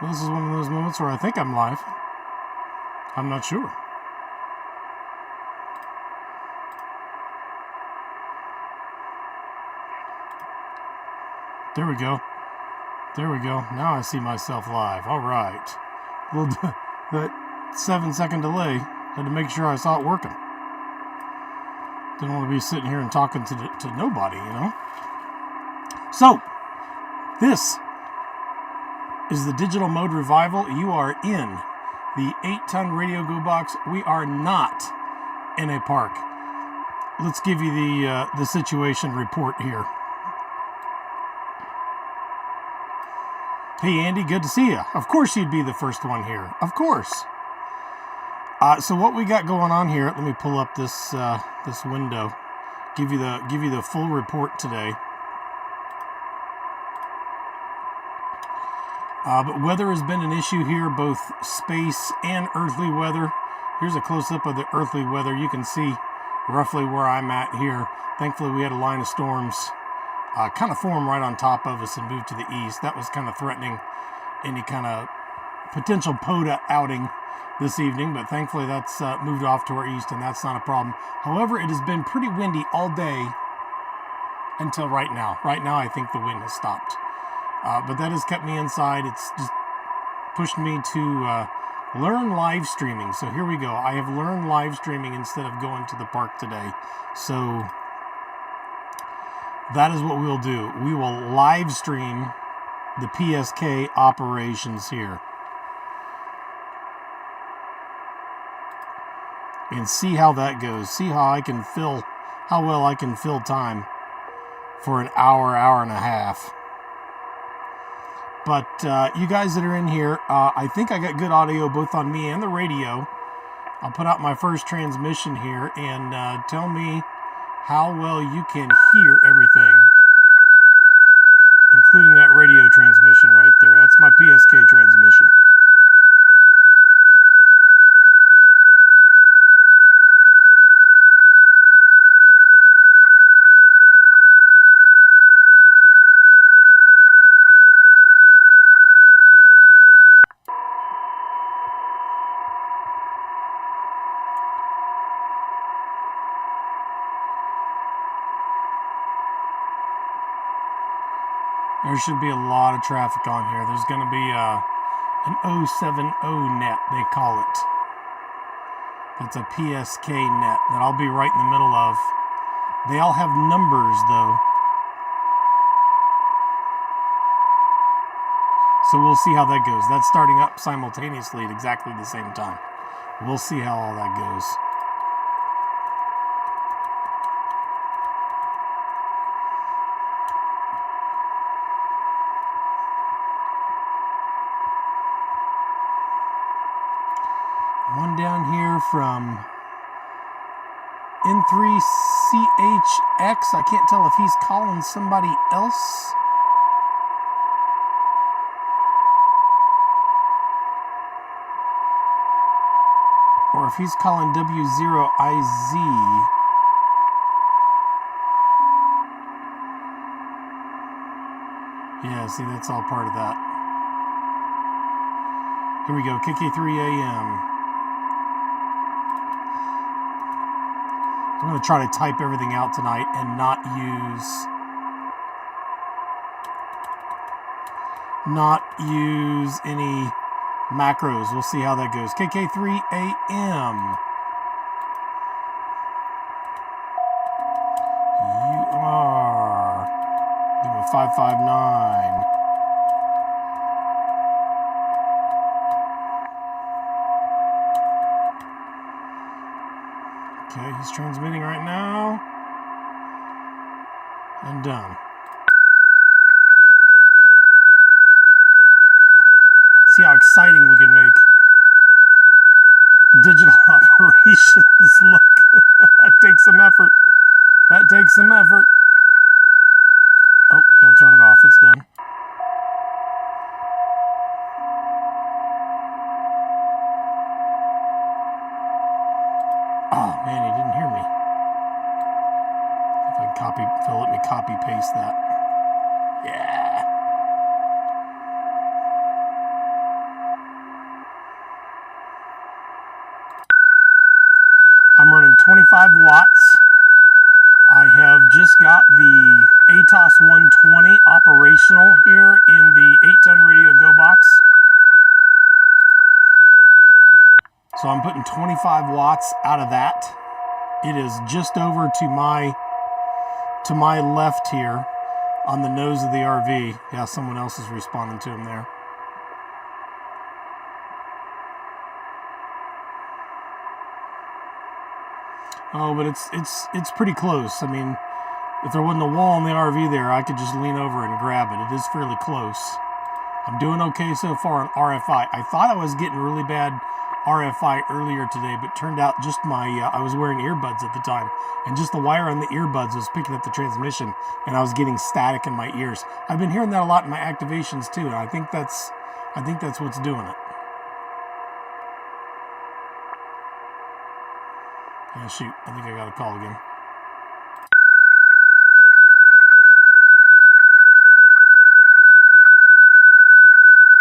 This is one of those moments where I think I'm live. I'm not sure. There we go. There we go. Now I see myself live. All right. Well, that 7-second delay, had to make sure I saw it working. Didn't want to be sitting here and talking to nobody, you know? So, this is the Digital Mode Revival. You are in the 8-ton Radio Go Box. We are not in a park. Let's give you the situation report here. Hey, Andy, good to see you. Of course you'd be the first one here. Of course. So what we got going on here, let me pull up this this window. Give you the full report today. But weather has been an issue here, both space and earthly weather. Here's a close-up of the earthly weather. You can see roughly where I'm at here. Thankfully, we had a line of storms kind of form right on top of us and move to the east. That was kind of threatening any kind of potential POTA outing this evening, but thankfully that's moved off to our east, and that's not a problem. However, it has been pretty windy all day until right now. Right now, I think the wind has stopped. But that has kept me inside. It's just pushed me to learn live streaming. So here we go. I have learned live streaming instead of going to the park today. So that is what we'll do. We will live stream the PSK operations here and see how that goes. See how well I can fill time for an hour and a half. But you guys that are in here, I think I got good audio both on me and the radio. I'll put out my first transmission here and tell me how well you can hear everything, including that radio transmission right there. That's my PSK transmission. There should be a lot of traffic on here. There's going to be an 070 net, they call it. That's a PSK net that I'll be right in the middle of. They all have numbers, though. So we'll see how that goes. That's starting up simultaneously at exactly the same time. We'll see how all that goes. One down here from N3CHX. I can't tell if he's calling somebody else. Or if he's calling W0IZ. Yeah, see, that's all part of that. Here we go, KK3AM. I'm going to try to type everything out tonight and not use any macros. We'll see how that goes. KK3AM. You are doing 559. Okay, he's transmitting right now. And done. See how exciting we can make digital operations look. That takes some effort. That takes some effort. Oh, gotta turn it off. It's done. Oh man, he didn't hear me. If I copy, if they'll let me copy paste that. Yeah. running 25 watts. I have just got the ATOS 120 operational here in the 8-ton radio go box. So I'm putting 25 watts out of that. It is just over to my left here on the nose of the RV. Yeah, someone else is responding to him there. Oh, but it's pretty close. I mean, if there wasn't a wall in the RV there, I could just lean over and grab it. It is fairly close. I'm doing okay so far on RFI. I thought I was getting really bad RFI earlier today, but turned out just my, I was wearing earbuds at the time, and just the wire on the earbuds was picking up the transmission, and I was getting static in my ears. I've been hearing that a lot in my activations too, and I think that's what's doing it. Oh, shoot, I think I got a call again.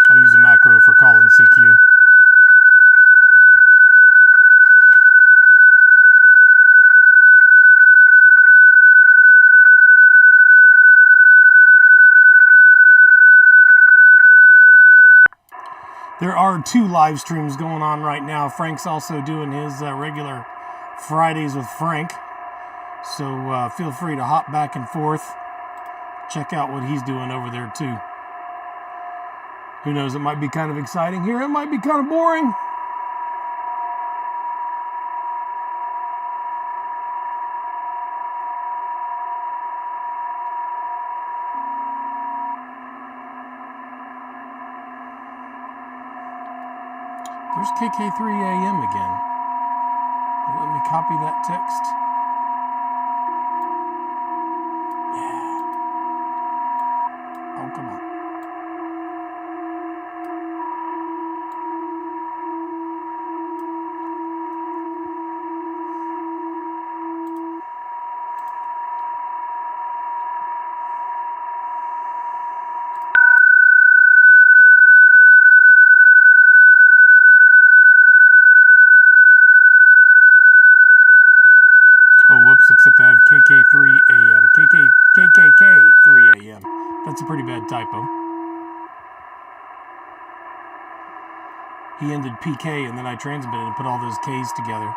I'll use a macro for calling CQ. There are 2 live streams going on right now. Frank's also doing his regular Fridays with Frank. So feel free to hop back and forth. Check out what he's doing over there too. Who knows, it might be kind of exciting here. It might be kind of boring. There's KK3AM again. Let me copy that text. Yeah. Oh, come on. Oh, whoops, except I have KK3AM. KKK3AM. That's a pretty bad typo. He ended PK, and then I transmitted and put all those Ks together.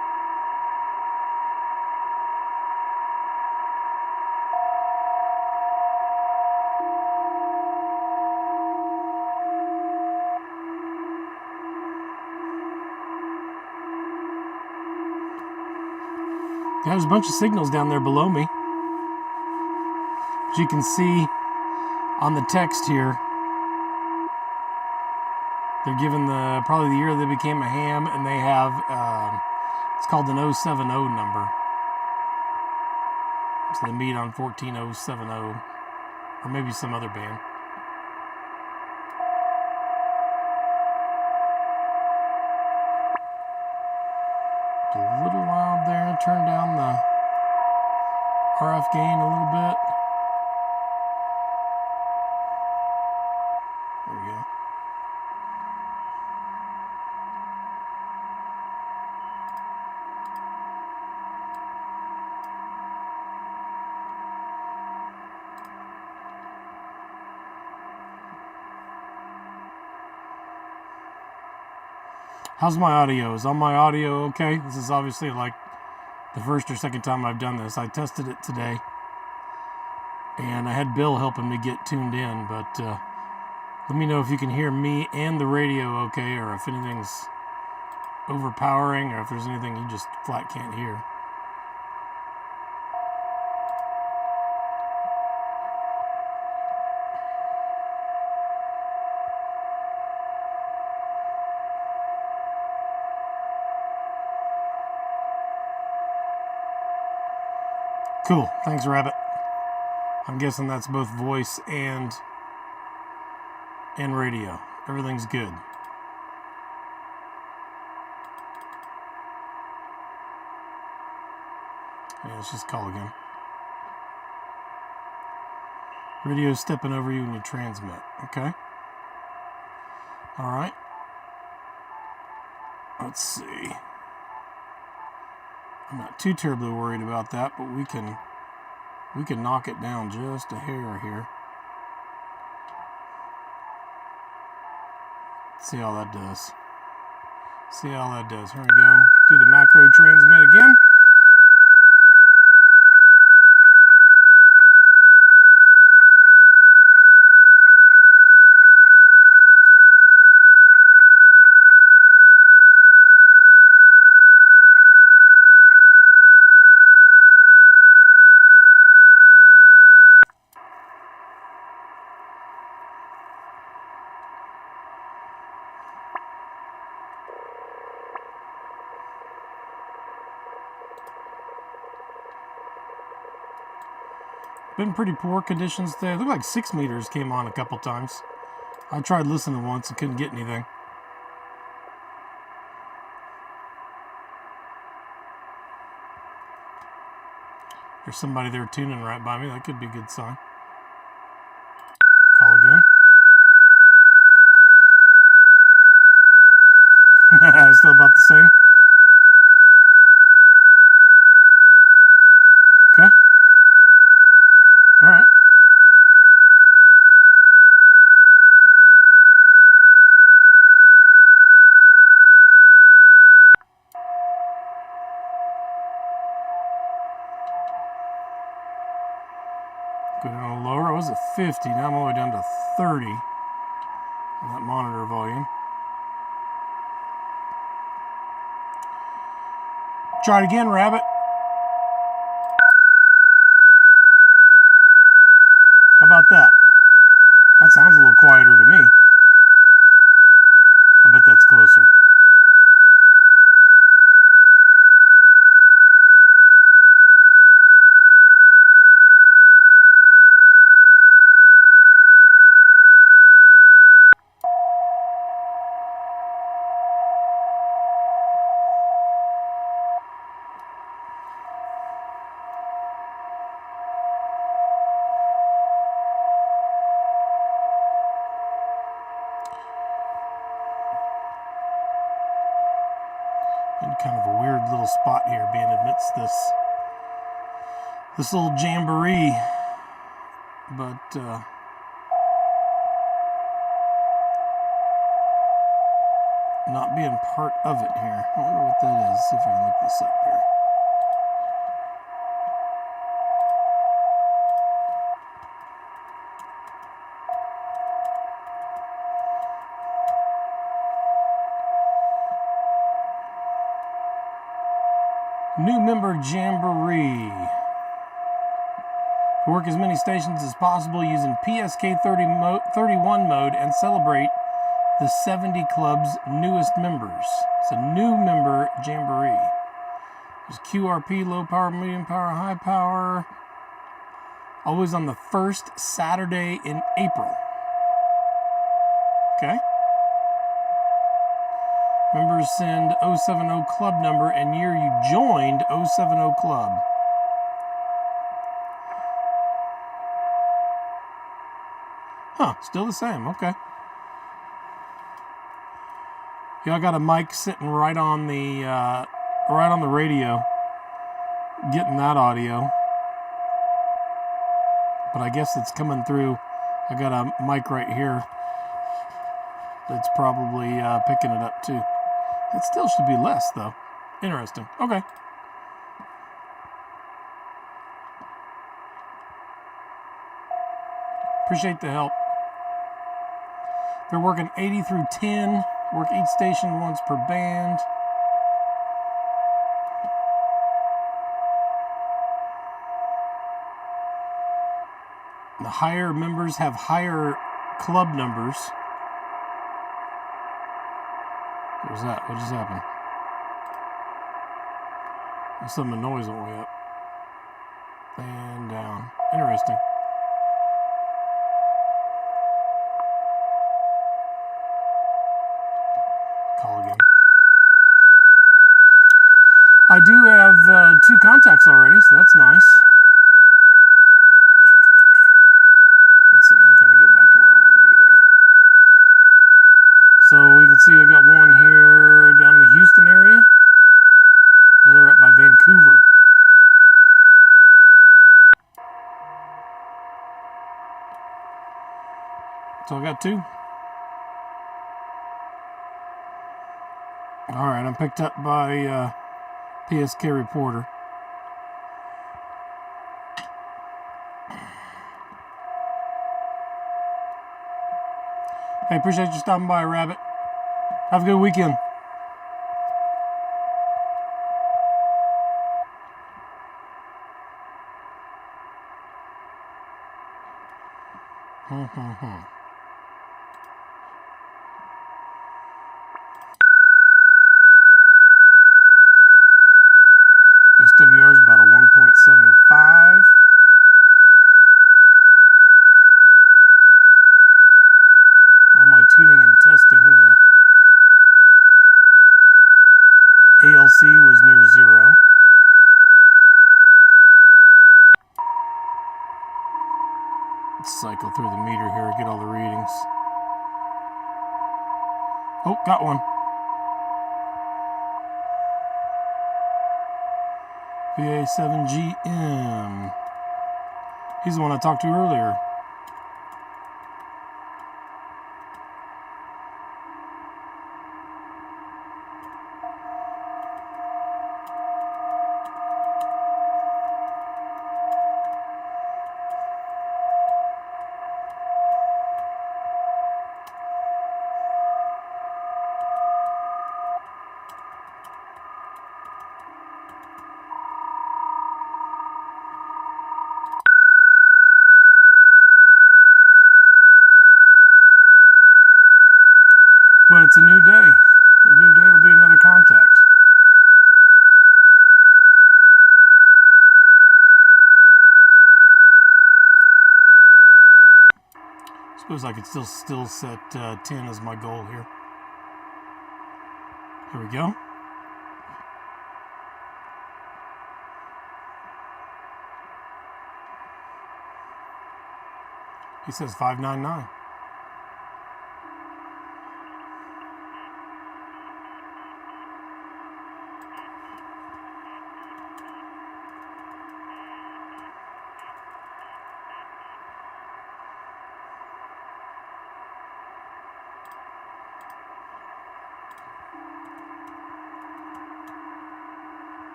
Yeah, there's a bunch of signals down there below me. As you can see on the text here, they're given probably the year they became a ham, and they have, it's called an 070 number. So they meet on 14070, or maybe some other band. A little loud there. Turn down the RF gain a little bit. There we go. How's my audio? Is all my audio okay? This is obviously like the first or second time I've done this. I tested it today, and I had Bill helping me get tuned in, but let me know if you can hear me and the radio okay, or if anything's overpowering, or if there's anything you just flat can't hear. Cool. Thanks, Rabbit. I'm guessing that's both voice and radio. Everything's good. Yeah, let's just call again. Radio's stepping over you when you transmit. Okay. All right. Let's see. I'm not too terribly worried about that, but we can knock it down just a hair here. See how that does. See how that does. Here we go. Do the macro transmit again. Been pretty poor conditions today. It looked like 6 meters came on a couple times. I tried listening once and couldn't get anything. There's somebody there tuning right by me. That could be a good sign. Call again. Still about the same. Okay. All right. Go down a little lower. I was at 50. Now I'm all the way down to 30 on that monitor volume. Try it again, Rabbit. How about that? That sounds a little quieter to me. I bet that's closer. In kind of a weird little spot here, being amidst this little jamboree, but not being part of it here. I wonder what that is. See if I can look this up here. New member jamboree. Work as many stations as possible using PSK31 mode and celebrate the 70 Club's newest members. It's a new member jamboree. There's QRP, low power, medium power, high power. Always on the first Saturday in April. Okay. Members send 070 club number and year you joined 070 club. Huh, still the same, okay. Yeah, I got a mic sitting right on the radio, getting that audio. But I guess it's coming through. I got a mic right here that's probably picking it up too. It still should be less though. Interesting. Okay. Appreciate the help. They're working 80 through 10. Work each station once per band. The higher members have higher club numbers. What was that? What just happened? Some of the noise went way up and down. Interesting. Call again. I do have 2 contacts already, so that's nice. Let's see, how can I get back to where I want to be there? So you can see I got one here down in the Houston area. Another up by Vancouver. Still got 2. Alright, I'm picked up by PSK Reporter. Hey, appreciate you stopping by, Rabbit. Have a good weekend. SWR is about a 1.75. All my tuning and testing, the ALC was near 0. Let's cycle through the meter here and get all the readings. Oh, got one. VA7GM. He's the one I talked to earlier. But it's a new day. A new day will be another contact. Suppose I could still set 10 as my goal here. Here we go. He says 599.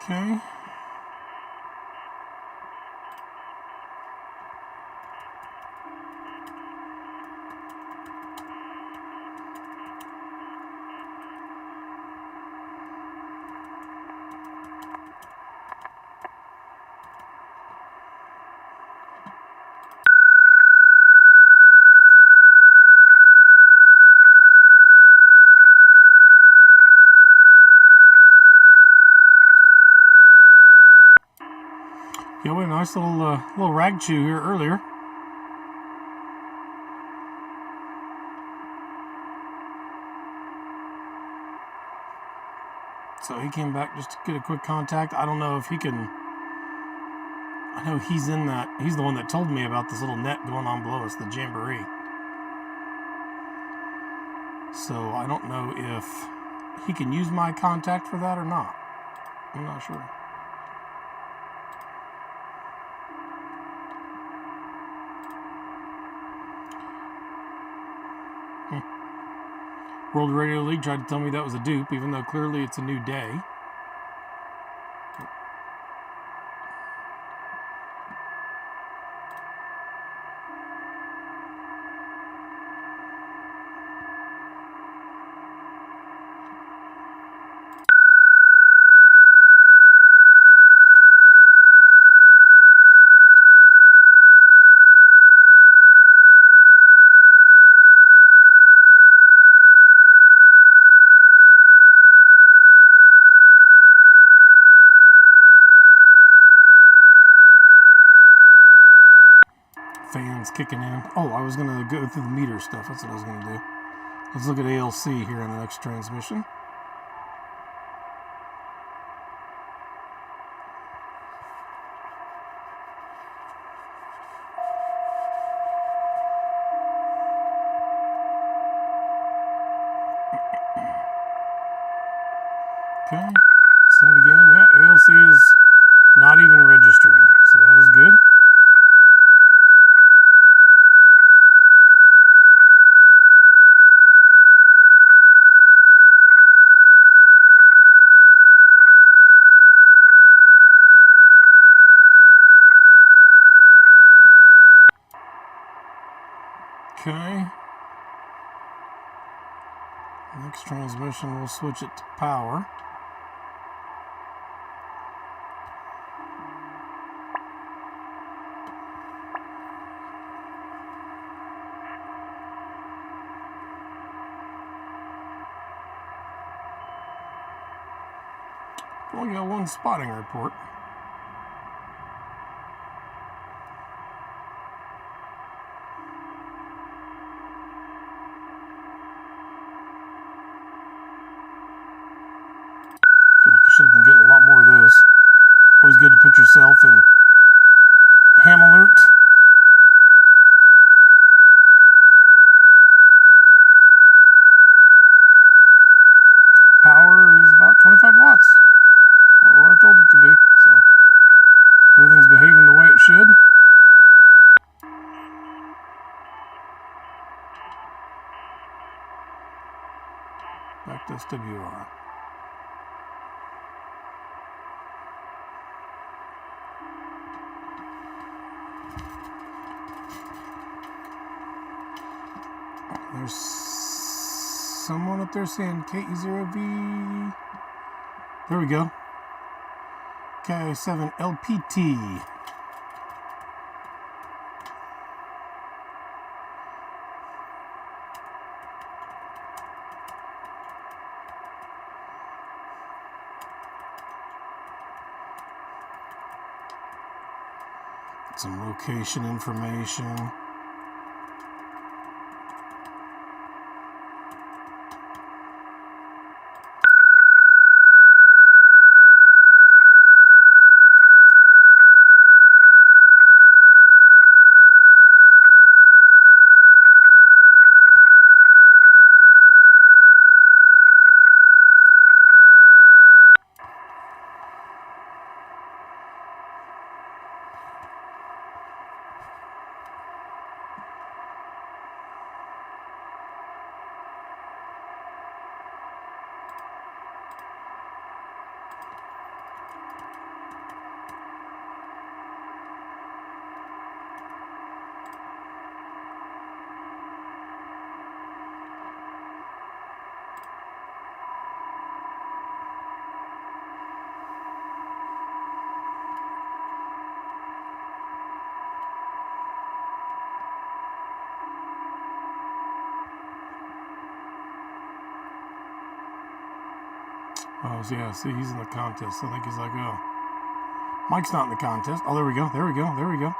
Okay. Yeah, we had a nice little rag chew here earlier. So he came back just to get a quick contact. I don't know if he can. I know he's in that. He's the one that told me about this little net going on below us, the Jamboree. So I don't know if he can use my contact for that or not. I'm not sure. World Radio League tried to tell me that was a dupe, even though clearly it's a new day. Fans kicking in. Oh, I was going to go through the meter stuff. That's what I was going to do. Let's look at ALC here in the next transmission. Okay, Send again. Yeah, ALC is not even registering, so that is good. Okay. Next transmission, we'll switch it to power. Only got one spotting report. I feel like I should have been getting a lot more of those. Always good to put yourself in ham alert. Power is about 25 watts, or where I told it to be, so everything's behaving the way it should. Back to SWR. There's someone up there saying KE0V. There we go. K7LPT. Some location information. Oh, yeah, see, he's in the contest. I think he's like, oh. Mike's not in the contest. Oh, there we go, there we go, there we go.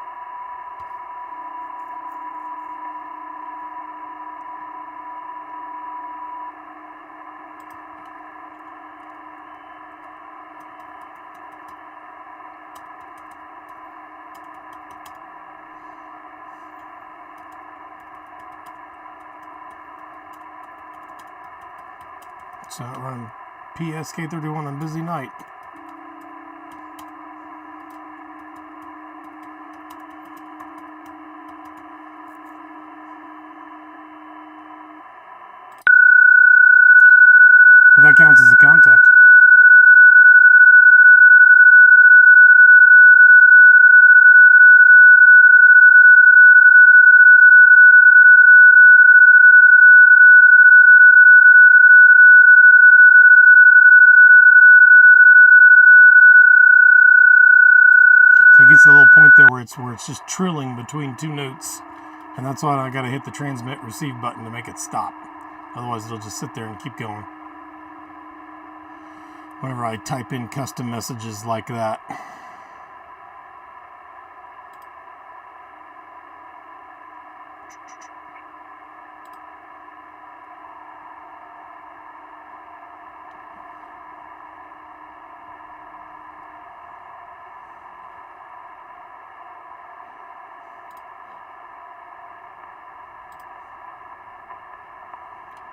So running PSK31 on busy night. But that counts as a contact. So it gets to the little point there where it's just trilling between two notes, and that's why I got to hit the transmit receive button to make it stop. Otherwise, it'll just sit there and keep going. Whenever I type in custom messages like that.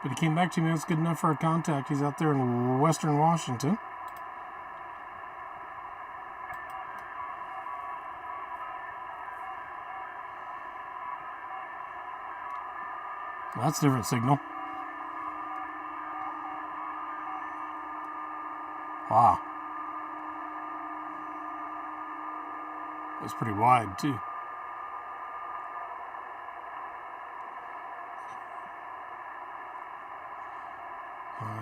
But he came back to me. That's good enough for a contact. He's out there in Western Washington. Well, that's a different signal. Wow. That's pretty wide, too.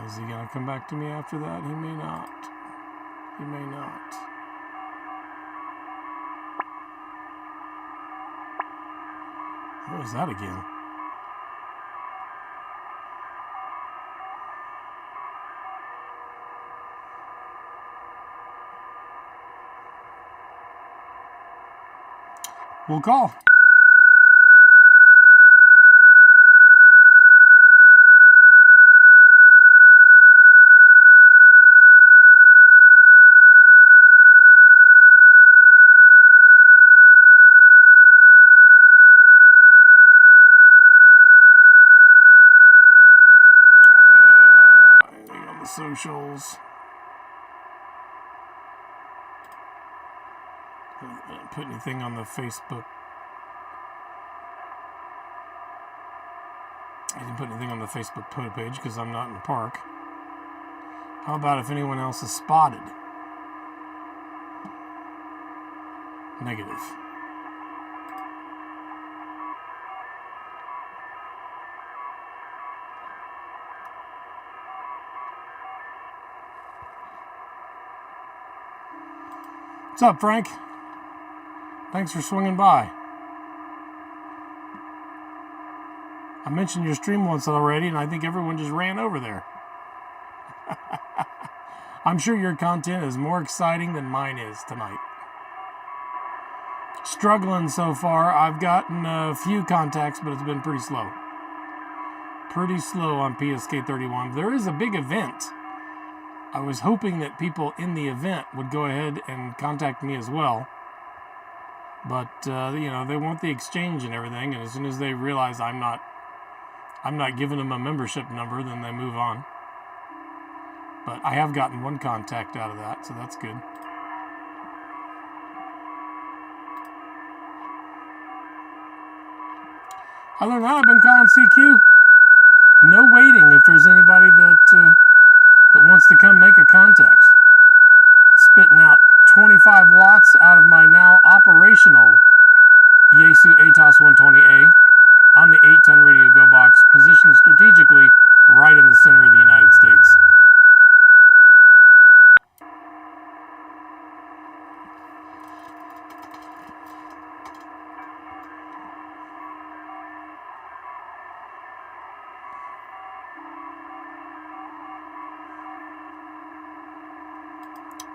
Is he going to come back to me after that? He may not. He may not. What was that again? We'll call. Anything on the socials? I didn't put anything on the Facebook. I didn't put anything on the Facebook page because I'm not in the park. How about if anyone else is spotted? Negative. What's up, Frank? Thanks for swinging by. I mentioned your stream once already, and I think everyone just ran over there. I'm sure your content is more exciting than mine is tonight. Struggling so far. I've gotten a few contacts, but it's been pretty slow. Pretty slow on PSK31. There is a big event. I was hoping that people in the event would go ahead and contact me as well. But, you know, they want the exchange and everything, and as soon as they realize I'm not giving them a membership number, then they move on. But I have gotten one contact out of that, so that's good. Other than that, I've been calling CQ. No waiting if there's anybody that wants to come make a contact. Spitting out 25 watts out of my now operational Yaesu ATOS 120A on the 8-ton Radio Go box, positioned strategically right in the center of the United States.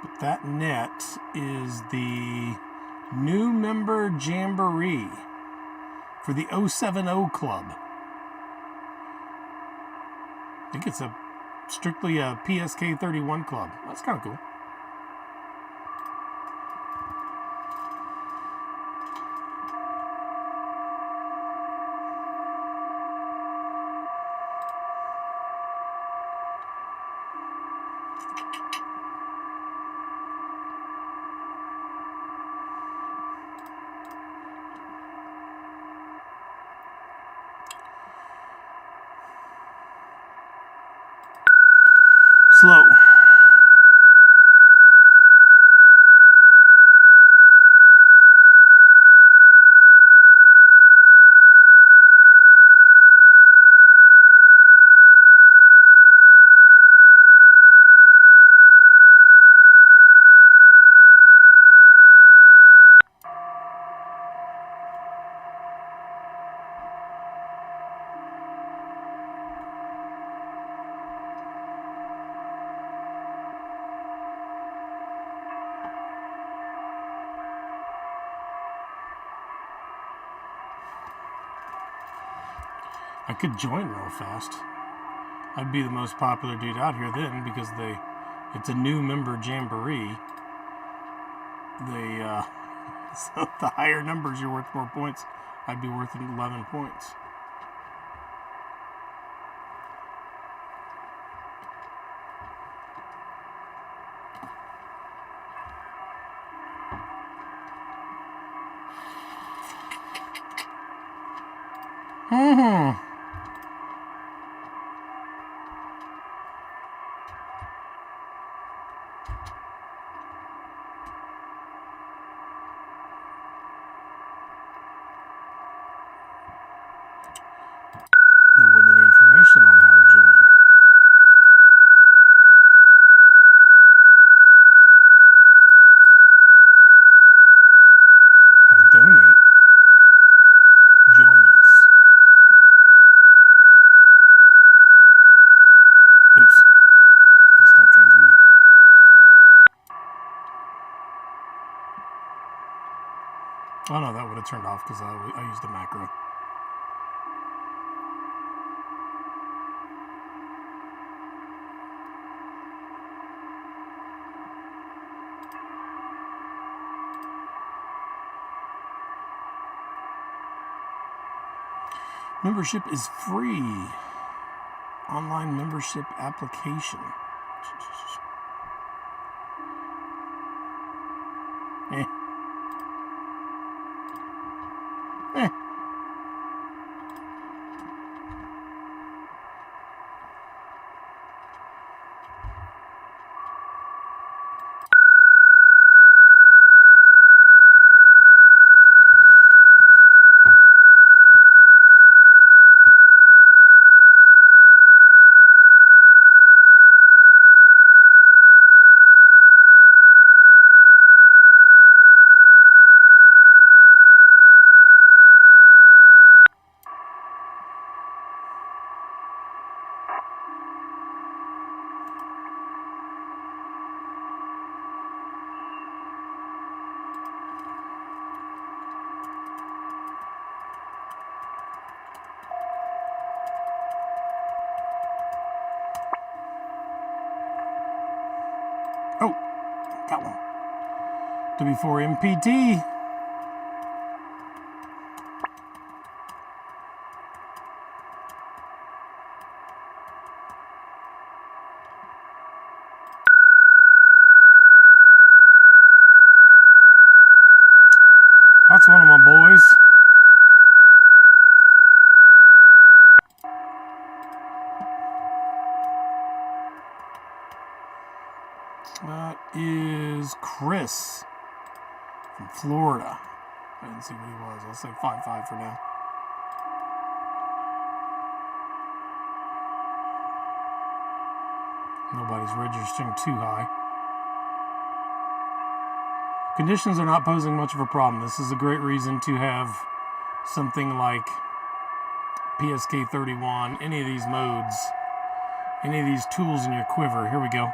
But that net is the new member jamboree for the 070 Club. I think it's strictly a PSK31 club. That's kind of cool. Slow. I could join real fast. I'd be the most popular dude out here then because it's a new member jamboree. So the higher numbers you're worth more points. I'd be worth 11 points. Oh no, that would have turned off because I used a macro. Membership is free. Online membership application. Eh. Eh. Oh, got one. W4 MPT. That's one of my boys. That is Chris from Florida. I didn't see what he was. I'll say 5-5 for now. Nobody's registering too high. Conditions are not posing much of a problem. This is a great reason to have something like PSK31, any of these modes, any of these tools in your quiver. Here we go.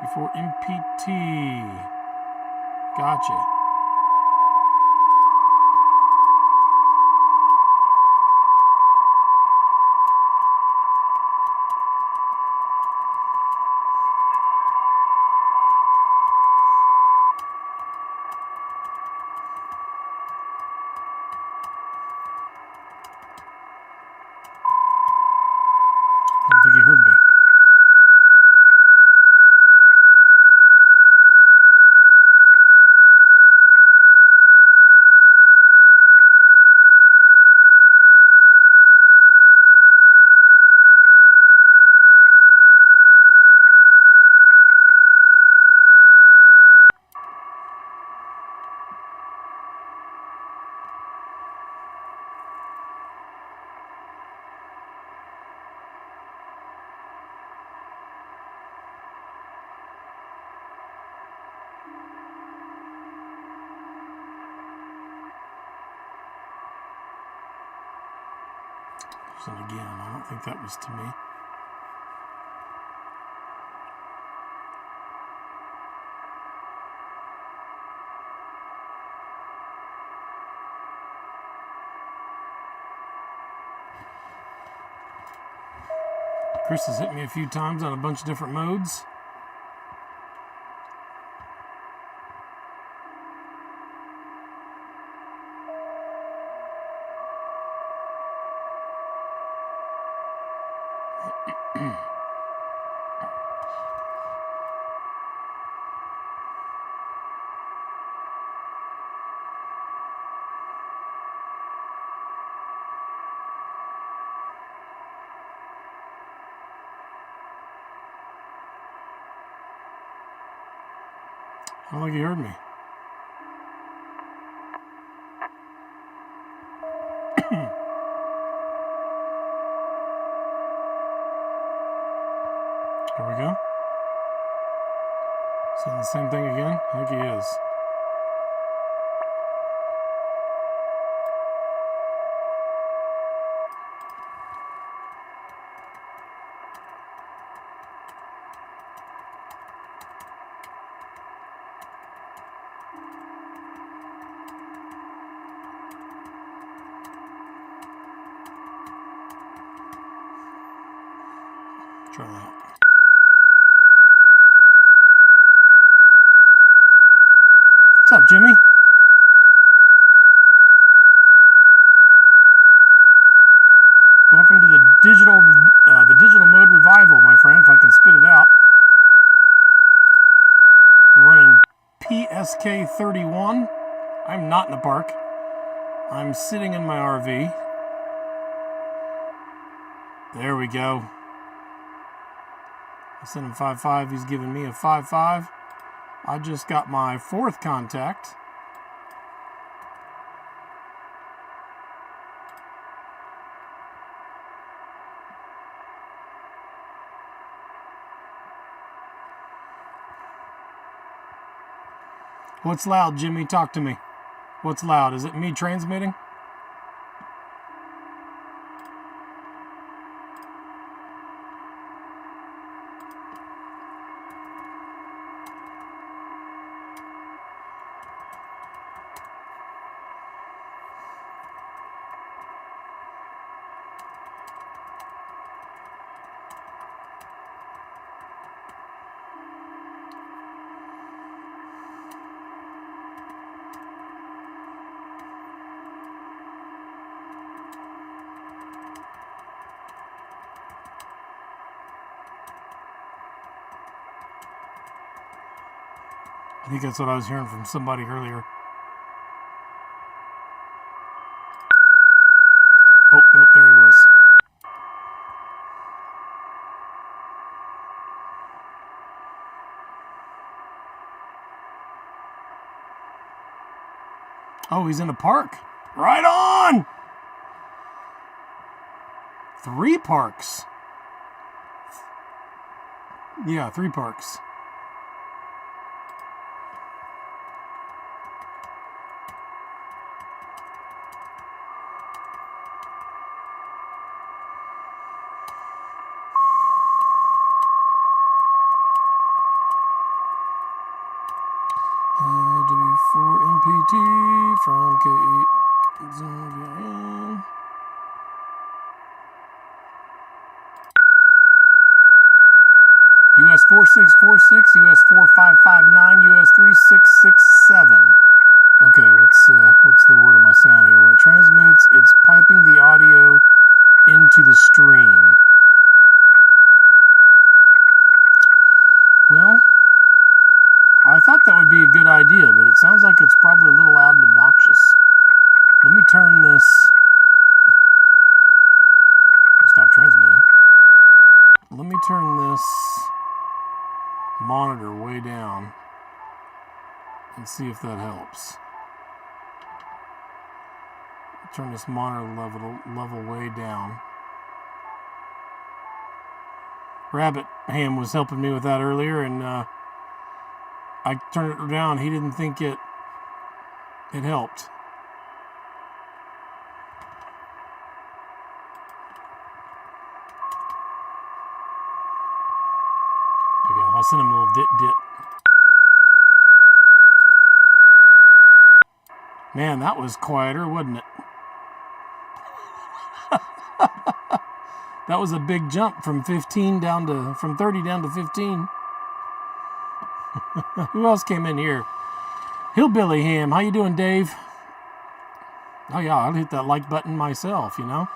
Before MPT. Gotcha. I don't think you heard me. And again, I don't think that was to me. Chris has hit me a few times on a bunch of different modes. I don't think you heard me. Here we go. Saying the same thing again? I think he is. try that. What's up, Jimmy? Welcome to the digital mode revival, my friend. If I can spit it out. We're running PSK31. I'm not in the park. I'm sitting in my RV. There we go. I sent him 5-5. He's giving me a 5-5. I just got my 4th contact. What's loud, Jimmy? Talk to me. What's loud? Is it me transmitting? I think that's what I was hearing from somebody earlier. Oh, nope, there he was. Oh, he's in a park. Right on! 3 parks. Yeah, 3 parks. W4MPT from K8. US 4646, US 4559, US 3667. Okay, what's the word on my sound here? When it transmits, it's piping the audio into the stream. Well, I thought that would be a good idea, but it sounds like it's probably a little loud and obnoxious. Let me turn this. Stop transmitting. Let me turn this monitor way down and see if that helps. Turn this monitor level way down. Rabbit Ham was helping me with that earlier, and I turned it down. He didn't think it helped. There we go. I'll send him a little dit. Man, that was quieter, wasn't it? That was a big jump from 30 down to 15. Who else came in here? Hillbilly Ham. How you doing, Dave? Oh yeah, I'll hit that like button myself, you know.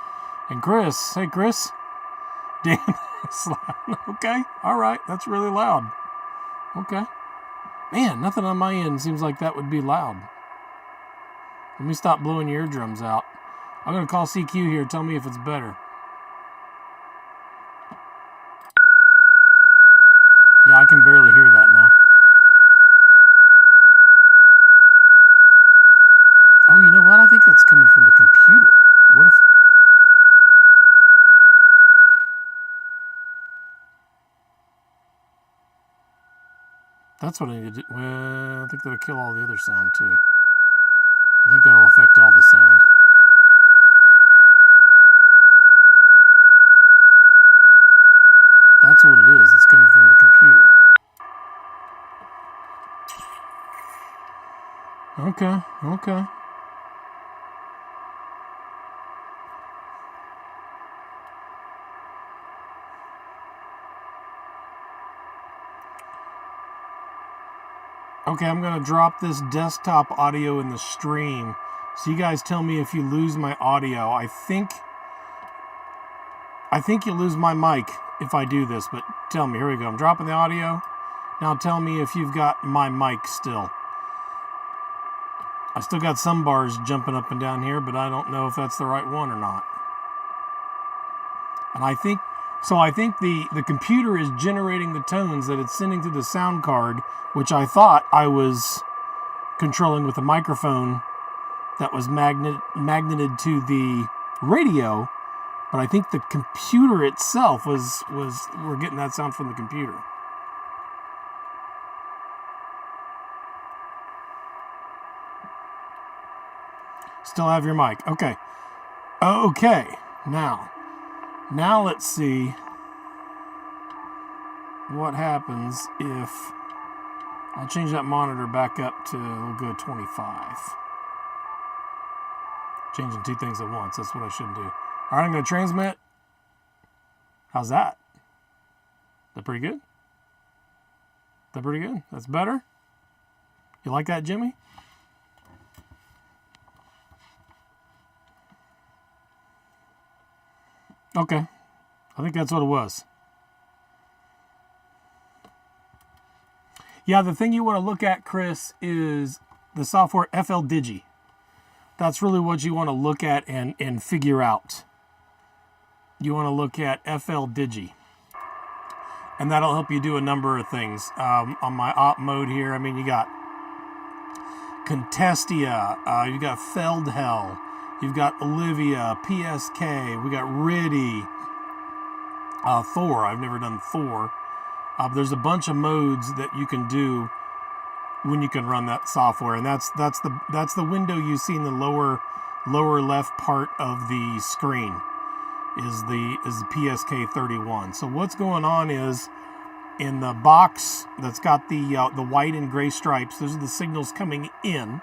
And Chris. Hey, Chris. Damn, it's loud. Okay, all right. That's really loud. Okay. Man, nothing on my end seems like that would be loud. Let me stop blowing your eardrums out. I'm going to call CQ here. Tell me if it's better. Yeah, I can barely hear that now. Oh, you know what? I think that's coming from the computer. What if... That's what I need to do. Well, I think that'll kill all the other sound, too. I think that'll affect all the sound. That's what it is. It's coming from the computer. Okay. Okay, I'm going to drop this desktop audio in the stream. So you guys tell me if you lose my audio. I think you lose my mic if I do this, but tell me. Here we go. I'm dropping the audio. Now tell me if you've got my mic still. I still got some bars jumping up and down here, but I don't know if that's the right one or not. And I think the computer is generating the tones that it's sending to the sound card, which I thought I was controlling with a microphone that was magneted to the radio, but I think the computer itself we're getting that sound from the computer. Still have your mic. Okay. Okay. Now let's see what happens if I'll change that monitor back up to, we'll go 25. Changing two things at once. That's what I should do. All right, I'm going to transmit. How's that? Is that pretty good? Is that pretty good? That's better? You like that, Jimmy? Okay. I think that's what it was. Yeah, the thing you want to look at, Chris, is the software FL Digi. That's really what you want to look at and figure out. You want to look at FL Digi. And that'll help you do a number of things. On my op mode here, I mean, you got Contestia, you got Feldhell, you've got Olivia, PSK, we got Riddy, Thor. I've never done Thor. There's a bunch of modes that you can do when you can run that software, and that's the window you see in the lower left part of the screen is the PSK31. So what's going on is in the box that's got the white and gray stripes, those are the signals coming in.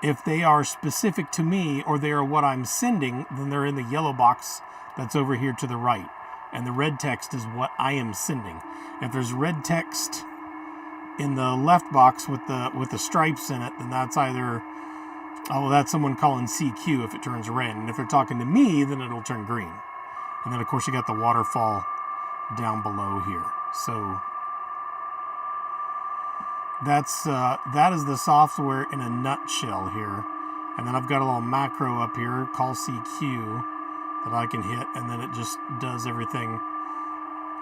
If they are specific to me or they are what I'm sending, then they're in the yellow box that's over here to the right. And the red text is what I am sending. If there's red text in the left box with the stripes in it, then that's either, that's someone calling CQ if it turns red. And if they're talking to me, then it'll turn green. And then, of course, you got the waterfall down below here. So that is the software in a nutshell here. And then I've got a little macro up here, call CQ, that I can hit, and then it just does everything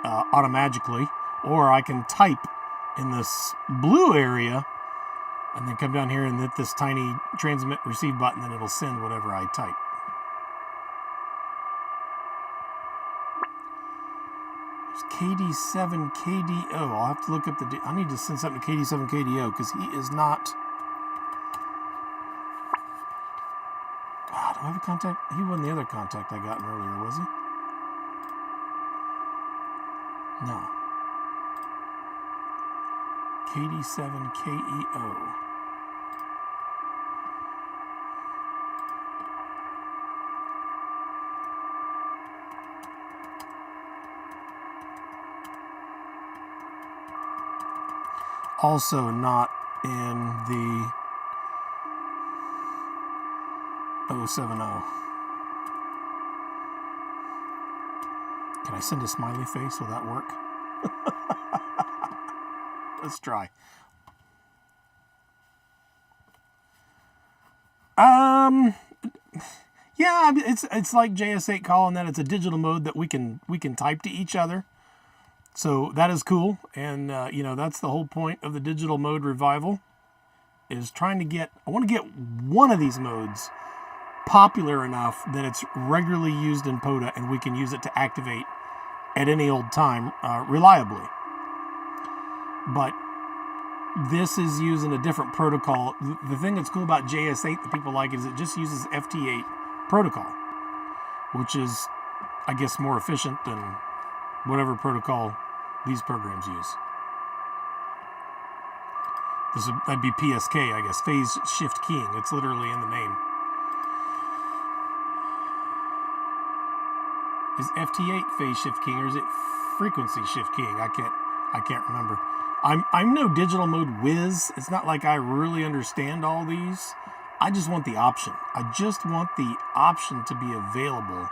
automatically. Or I can type in this blue area and then come down here and hit this tiny transmit receive button, and it'll send whatever I type. KD7KDO. I'll have to look up I need to send something to KD7KDO because he is not. Do I have a contact? He wasn't the other contact I got earlier, was he? No. KD7KEO. Also not in the 070. Can I send a smiley face? Will that work? Let's try. Yeah, it's like JS8 calling that. It's a digital mode that we can type to each other. So that is cool, and that's the whole point of the digital mode revival, is trying to get, I want to get one of these modes popular enough that it's regularly used in POTA and we can use it to activate at any old time reliably. But this is using a different protocol. The thing that's cool about JS8 that people like is it just uses FT8 protocol, which is, I guess, more efficient than whatever protocol these programs use. That'd be PSK, I guess, phase shift keying. It's literally in the name. Is FT8 phase shift keying or is it frequency shift keying? I can't remember. I'm no digital mode whiz. It's not like I really understand all these. I just want the option. I just want the option to be available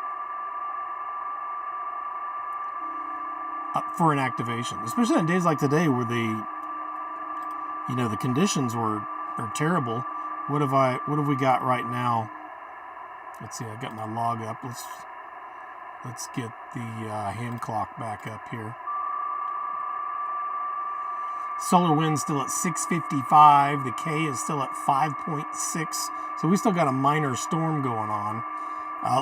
for an activation, especially on days like today where the conditions are terrible. What have we got right now? Let's see. I got my log up. Let's get the hand clock back up here. Solar wind still at 655. The K is still at 5.6. So we still got a minor storm going on.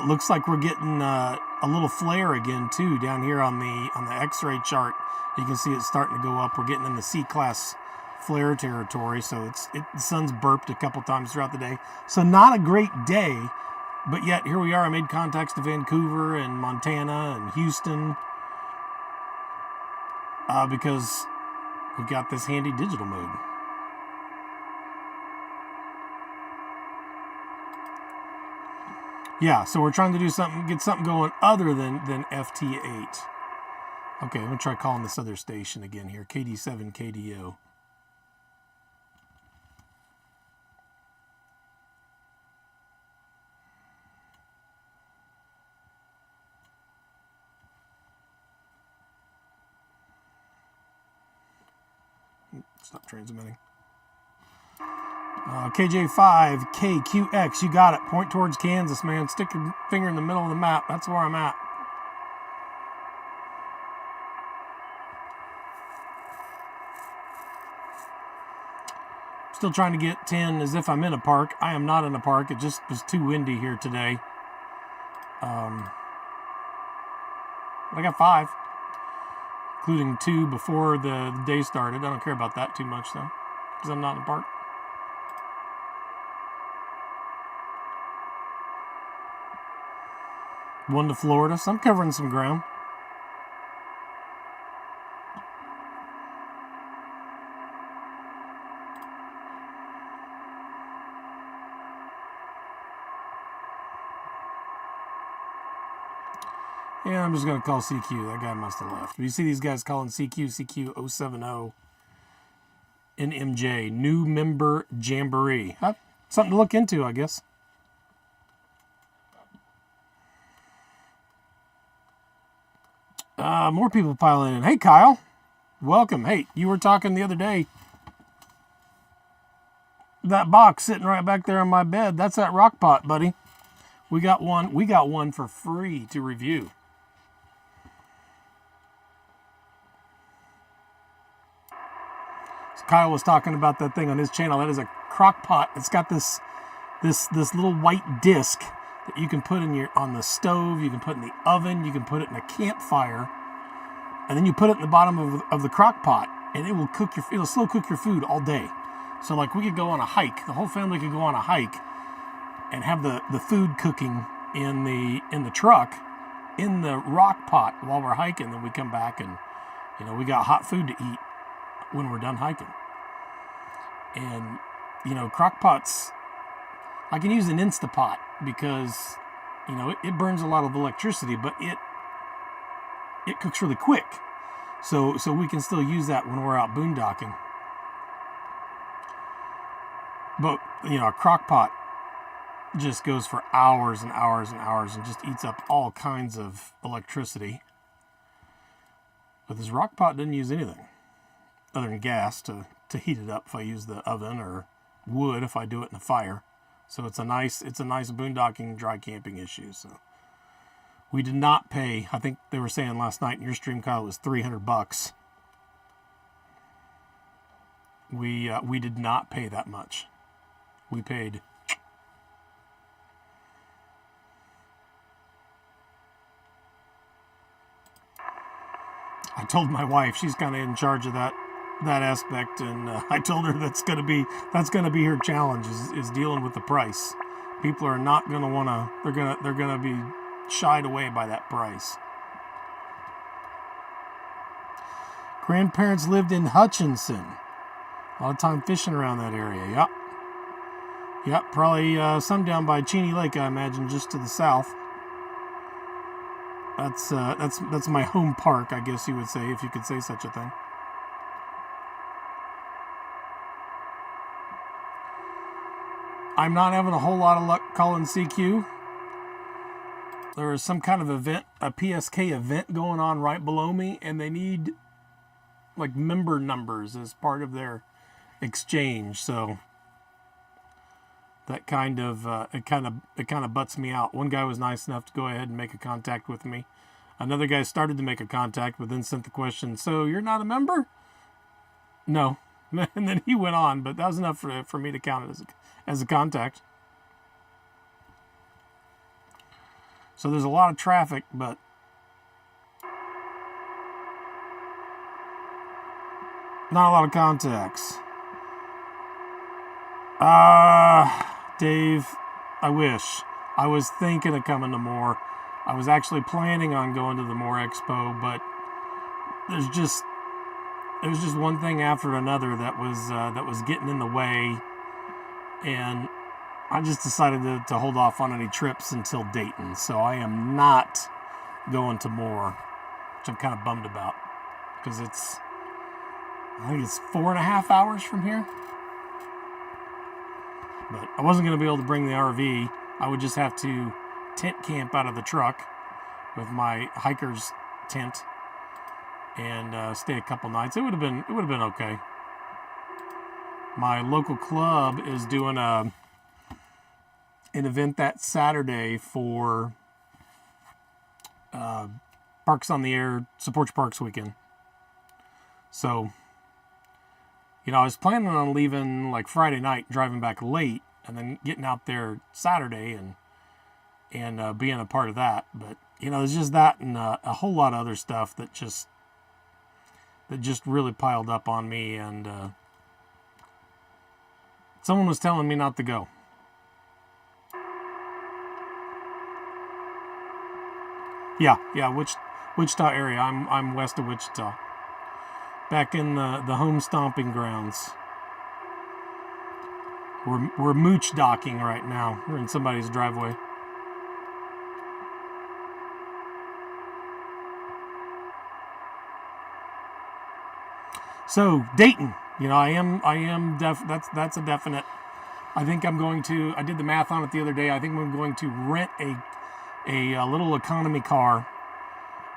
Looks like we're getting a little flare again too down here on the X-ray chart. You can see it's starting to go up. We're getting in the C-class flare territory. So the sun's burped a couple times throughout the day. So not a great day, but yet here we are. I made contacts to Vancouver and Montana and Houston because we got this handy digital mode. Yeah, so we're trying to do something, get something going other than FT8. Okay, I'm gonna try calling this other station again here, KD7 KDO. Stop transmitting. KJ5 KQX, you got it. Point towards Kansas, man. Stick your finger in the middle of the map. That's where I'm at. Still trying to get 10 as if I'm in a park. I am not in a park. It just was too windy here today. I got 5, including 2 before the day started. I don't care about that too much though, because I'm not in a park. One to Florida, so I'm covering some ground. Yeah, I'm just going to call CQ. That guy must have left. But you see these guys calling CQ 070 in MJ. New member Jamboree. Something to look into, I guess. More people piling in. Hey, Kyle. Welcome. Hey, you were talking the other day. That box sitting right back there on my bed. That's that rock pot, buddy. We got one for free to review. So Kyle was talking about that thing on his channel. That is a crock pot. It's got this little white disc that you can put on the stove, you can put in the oven, you can put it in a campfire, and then you put it in the bottom of the crock pot, and it'll slow cook your food all day. So like we could go on a hike, the whole family could go on a hike and have the food cooking in the truck in the rock pot while we're hiking. Then we come back and we got hot food to eat when we're done hiking. And crock pots, I can use an Instapot because it burns a lot of electricity, but it cooks really quick. So we can still use that when we're out boondocking. But a crock pot just goes for hours and hours and hours and just eats up all kinds of electricity. But this rock pot doesn't use anything other than gas to heat it up if I use the oven, or wood if I do it in the fire. So it's a nice boondocking, dry camping issue. So we did not pay. I think they were saying last night in your stream, Kyle, it was $300. We did not pay that much. We paid. I told my wife, she's kind of in charge of that aspect, and I told her that's gonna be her challenge is dealing with the price. People are not gonna wanna. They're gonna be shied away by that price. Grandparents lived in Hutchinson. A lot of time fishing around that area. Yep. Probably some down by Cheney Lake, I imagine, just to the south. That's my home park, I guess you would say, if you could say such a thing. I'm not having a whole lot of luck calling CQ. There is some kind of event, a PSK event going on right below me, and they need like member numbers as part of their exchange. So that kind of it kind of butts me out. One guy was nice enough to go ahead and make a contact with me. Another guy started to make a contact, but then sent the question, "So you're not a member?" No. And then he went on, but that was enough for me to count it as a contact. So there's a lot of traffic, but not a lot of contacts. Dave, I wish. I was thinking of coming to more. I was actually planning on going to the More Expo, but there was just one thing after another that was getting in the way, and I just decided to hold off on any trips until Dayton. So I am not going to More, which I'm kind of bummed about, because I think it's 4.5 hours from here. But I wasn't going to be able to bring the RV. I would just have to tent camp out of the truck with my hiker's tent and stay a couple nights. It would have been okay. My local club is doing an event that Saturday for Parks on the Air Support Your Parks weekend. So, I was planning on leaving like Friday night, driving back late, and then getting out there Saturday and being a part of that. But there's just that and a whole lot of other stuff that just really piled up on me, and someone was telling me not to go. Yeah, Wichita area. I'm west of Wichita. Back in the home stomping grounds. We're mooch docking right now. We're in somebody's driveway. So Dayton, I am that's a definite. I think I'm going to. I did the math on it the other day. I think I'm going to rent a little economy car,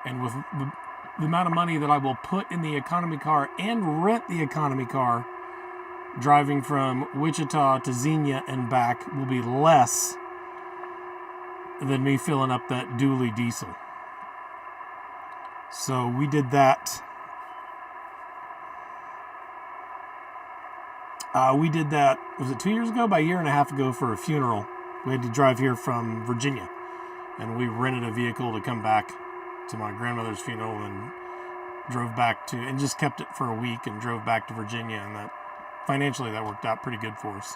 and with the amount of money that I will put in the economy car and rent the economy car, driving from Wichita to Xenia and back will be less than me filling up that dually diesel. So we did that. Was it 2 years ago? About a year and a half ago for a funeral. We had to drive here from Virginia, and we rented a vehicle to come back to my grandmother's funeral and drove back to, and just kept it for a week and drove back to Virginia, and that financially that worked out pretty good for us.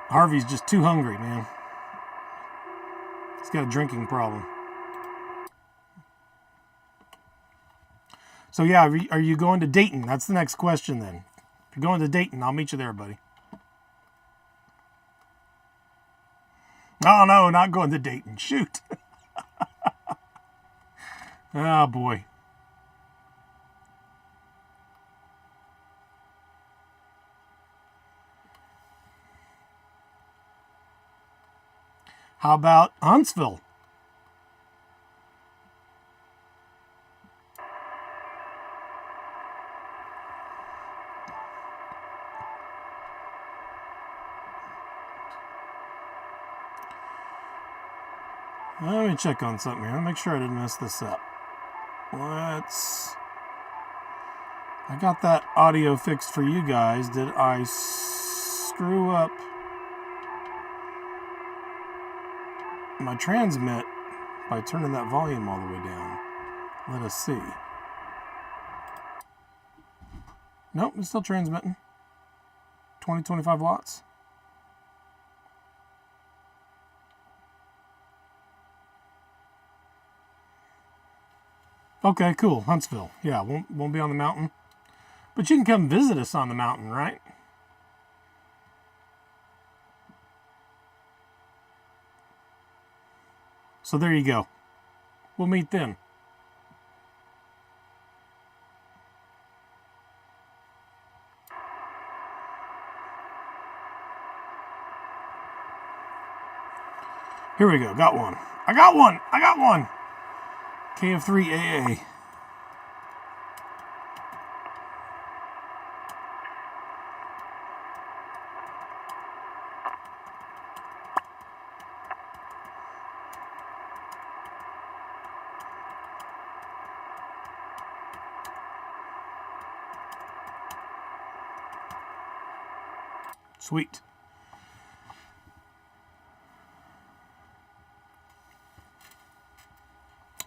Harvey's just too hungry, man. He's got a drinking problem. So yeah, are you going to Dayton? That's the next question then. If you're going to Dayton, I'll meet you there, buddy. Oh no, not going to Dayton. Shoot. Oh boy. How about Huntsville? Let me check on something here. Let me make sure I didn't mess this up. I got that audio fixed for you guys. Did I screw up my transmit by turning that volume all the way down? Let us see. Nope, it's still transmitting. 25 watts. Okay, cool. Huntsville. Yeah, won't be on the mountain. But you can come visit us on the mountain, right? So there you go. We'll meet then. Here we go. Got one. I got one. I got one. KF3AA. Sweet.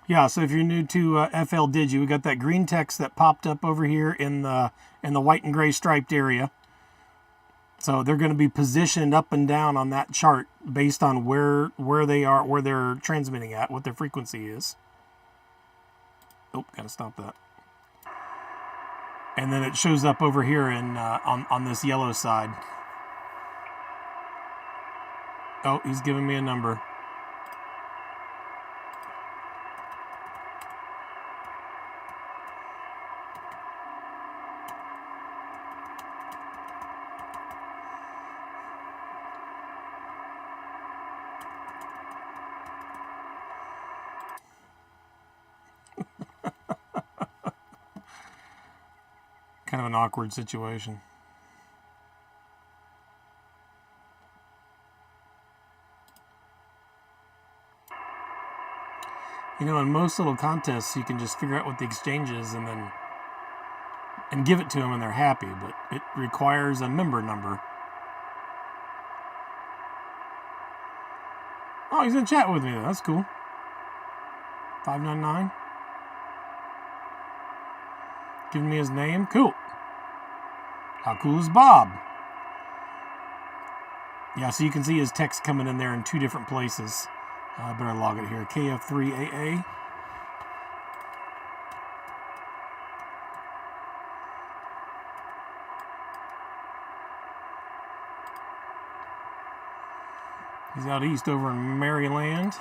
Yeah, so if you're new to FL Digi, we got that green text that popped up over here in the white and gray striped area. So they're going to be positioned up and down on that chart based on where they are, where they're transmitting at, what their frequency is. Oh, gotta stop that. And then it shows up over here in on this yellow side. Oh, he's giving me a number. Kind of an awkward situation. You know, in most little contests, you can just figure out what the exchange is and give it to them and they're happy, but it requires a member number. Oh, he's in chat with me though. That's cool. 599. Giving me his name. Cool. How cool is Bob? Yeah, so you can see his text coming in there in two different places. I better log it here. KF3AA. He's out east over in Maryland.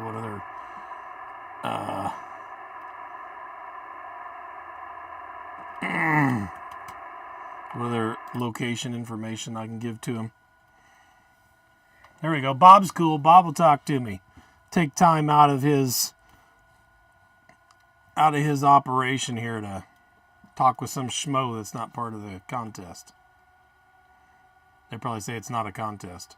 What other what other location information I can give to him? There we go. Bob's cool. Bob will talk to me. Take time out of his operation here to talk with some schmo that's not part of the contest. They probably say it's not a contest.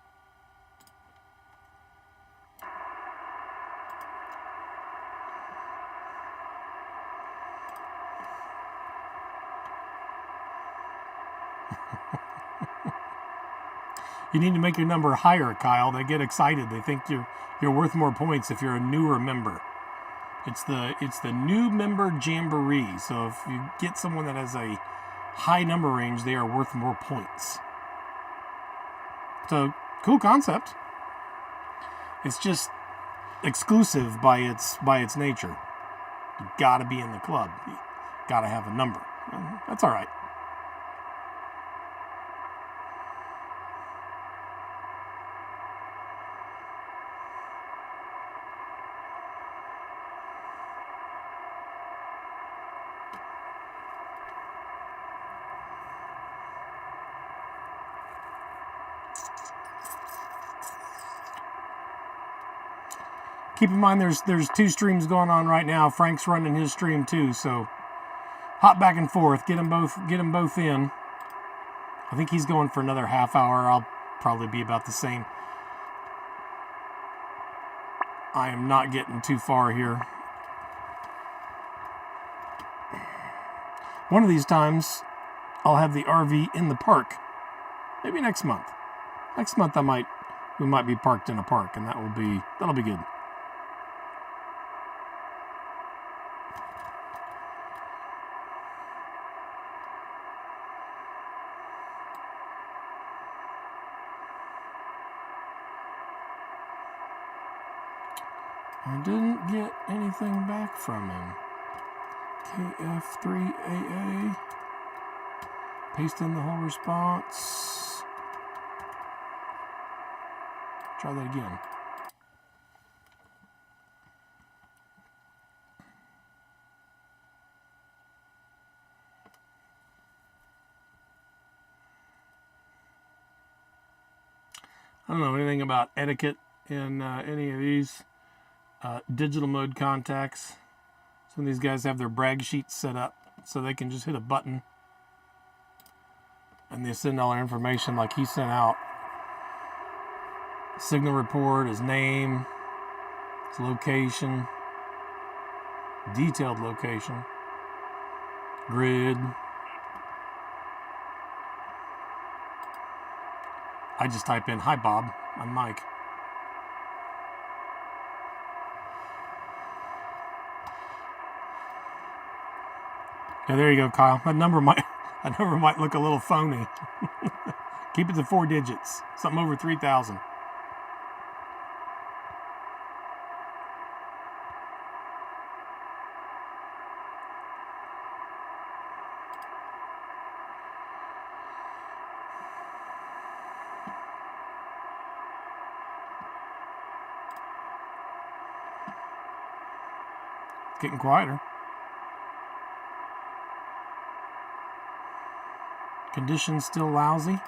You need to make your number higher, Kyle. They get excited. They think you're worth more points if you're a newer member. It's the new member jamboree. So if you get someone that has a high number range, they are worth more points. So cool concept. It's just exclusive by its nature. You gotta be in the club. You gotta have a number. That's all right. Keep in mind there's two streams going on right now. Frank's running his stream too, so hop back and forth. Get them both in. I think he's going for another half hour. I'll probably be about the same. I am not getting too far here. One of these times I'll have the RV in the park. Maybe next month. Next month we might be parked in a park, and that'll be good. I didn't get anything back from him. KF3AA. Paste in the whole response. Try that again. I don't know anything about etiquette in any of these digital mode contacts. Some of these guys have their brag sheets set up so they can just hit a button and they send all their information like he sent out. Signal report, his name, his location, detailed location, grid. I just type in, "Hi Bob, I'm Mike." Yeah, there you go, Kyle. That number might look a little phony. Keep it to 4 digits, something over 3,000. Getting quieter. Conditions still lousy.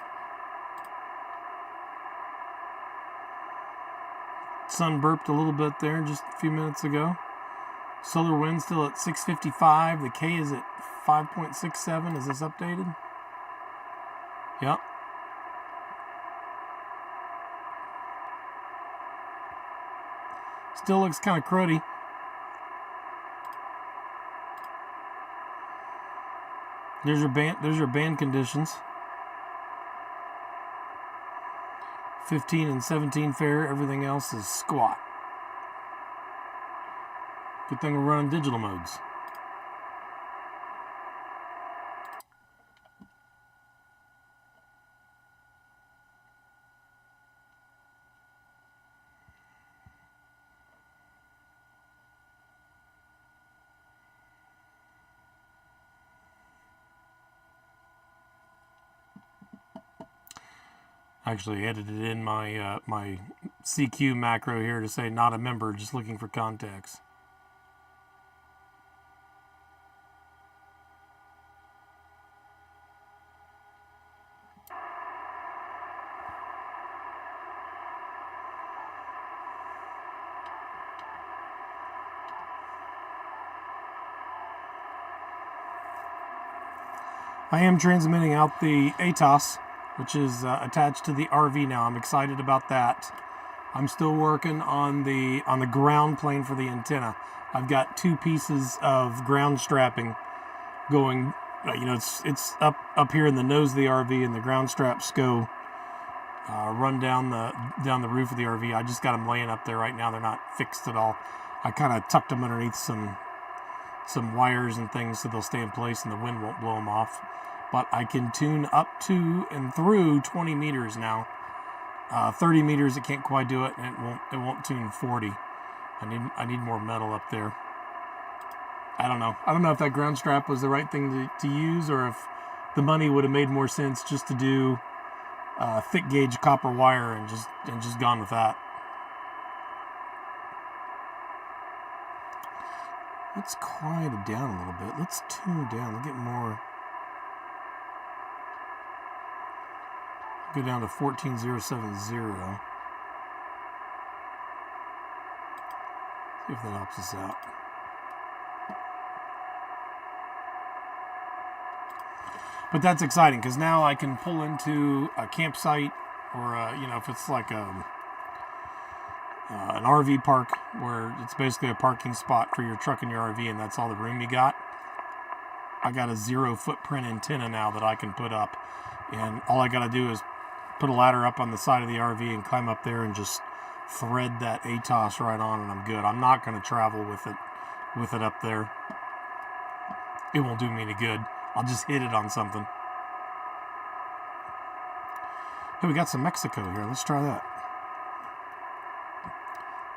Sun burped a little bit there just a few minutes ago. Solar wind still at 655. The K is at 5.67. Is this updated? Yep. Still looks kind of cruddy. There's your band conditions. 15 and 17 fair, everything else is squat. Good thing we're running digital modes. Actually edited in my my CQ macro here to say not a member, just looking for contacts. I am transmitting out the ATOS, which is attached to the RV now. I'm excited about that. I'm still working on the ground plane for the antenna. I've got 2 pieces of ground strapping going. You know, it's up here in the nose of the RV, and the ground straps go run down the roof of the RV. I just got them laying up there right now. They're not fixed at all. I kind of tucked them underneath some wires and things so they'll stay in place and the wind won't blow them off. But I can tune up to and through 20 meters now. 30 meters, it can't quite do it, and it won't tune 40. I need more metal up there. I don't know if that ground strap was the right thing to use, or if the money would have made more sense just to do thick gauge copper wire and just gone with that. Let's quiet it down a little bit. Let's tune down. Let's get more. Go down to 14,070. See if that helps us out. But that's exciting because now I can pull into a campsite, or you know, if it's like an RV park where it's basically a parking spot for your truck and your RV, and that's all the room you got. I got a 0 footprint antenna now that I can put up, and all I got to do is put a ladder up on the side of the RV and climb up there and just thread that ATOS right on, and I'm good. I'm not going to travel with it up there. It won't do me any good. I'll just hit it on something. Hey, we got some Mexico here. Let's try that.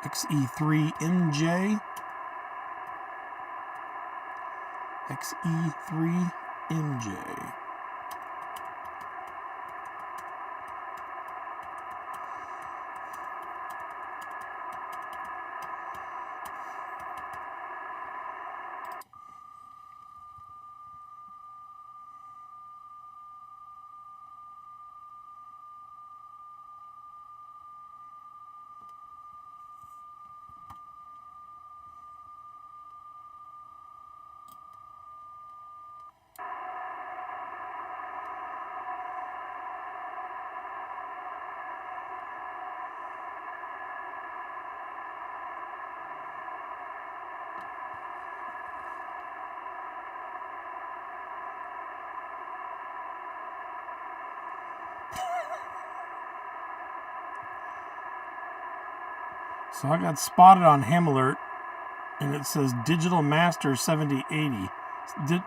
XE3MJ. XE3MJ. So I got spotted on Ham Alert, and it says Digital Master 7080.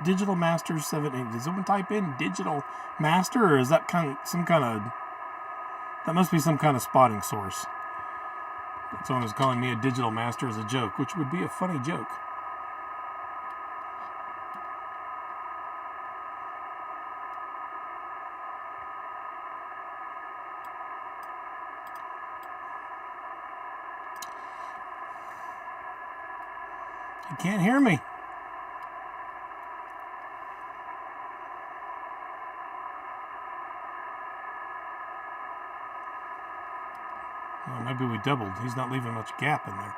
Digital Master 780. Does someone type in Digital Master, or is that that must be some kind of spotting source? Someone was calling me a Digital Master as a joke, which would be a funny joke. You can't hear me. Well, maybe we doubled. He's not leaving much gap in there.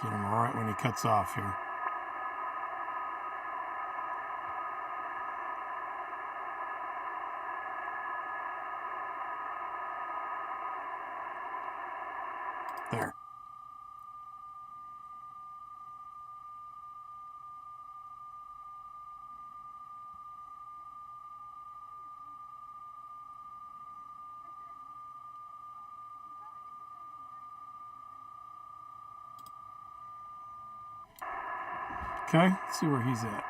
Get him right when he cuts off here. There. Okay, let's see where he's at.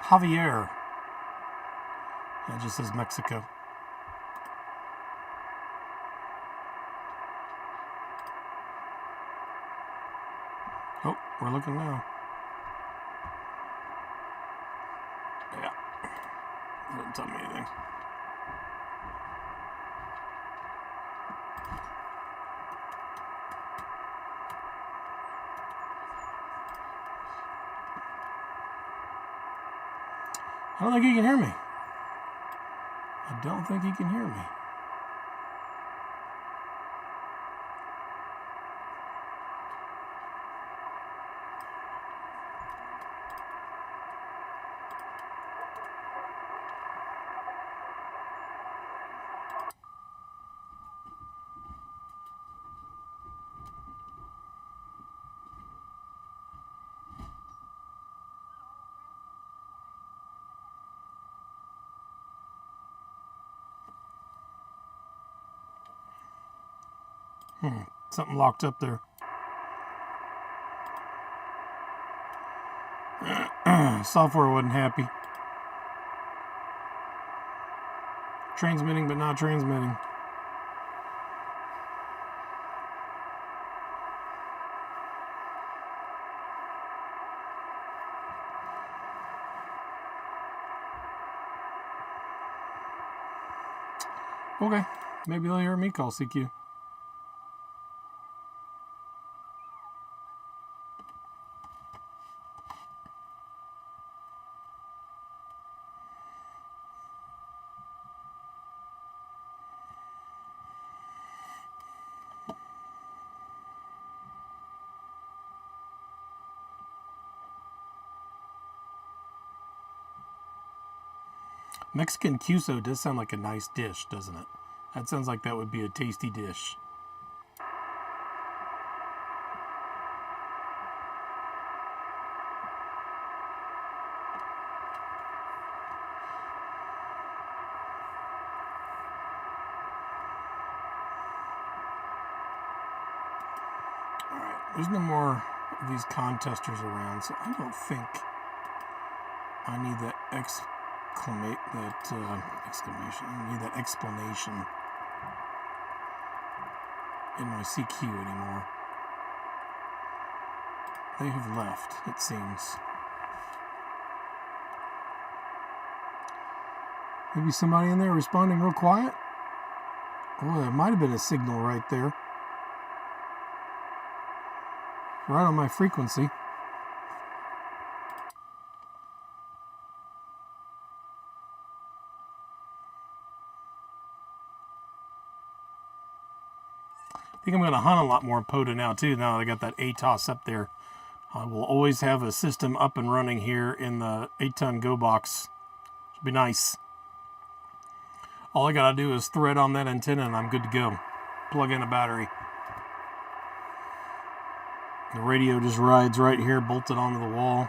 Javier. That just says Mexico. Oh, we're looking now. Yeah. Doesn't tell me anything. I don't think he can hear me. I don't think he can hear me. Something locked up there. Software wasn't happy. Transmitting but not transmitting. Okay, maybe they'll hear me call CQ. Mexican queso does sound like a nice dish, doesn't it? That sounds like that would be a tasty dish. There's no more of these contesters around, so I don't think I need that exclamation. I need that explanation in my CQ anymore. They have left, it seems. Maybe somebody in there responding real quiet? Oh, there might have been a signal right there. Right on my frequency. I think I'm going to hunt a lot more POTA now too, now that I got that ATOS up there. I will always have a system up and running here in the 8-ton Go box. Should be nice. All I got to do is thread on that antenna and I'm good to go. Plug in a battery. The radio just rides right here, bolted onto the wall.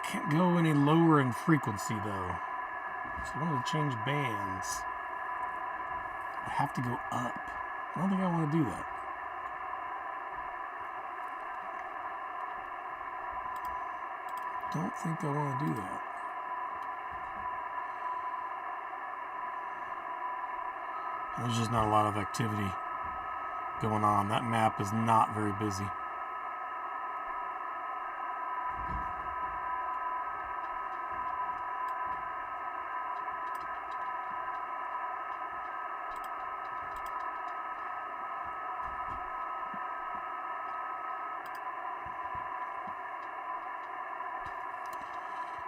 Can't go any lower in frequency though. So I want to change bands. I have to go up. I don't think I want to do that. Don't think I want to do that. There's just not a lot of activity going on. That map is not very busy.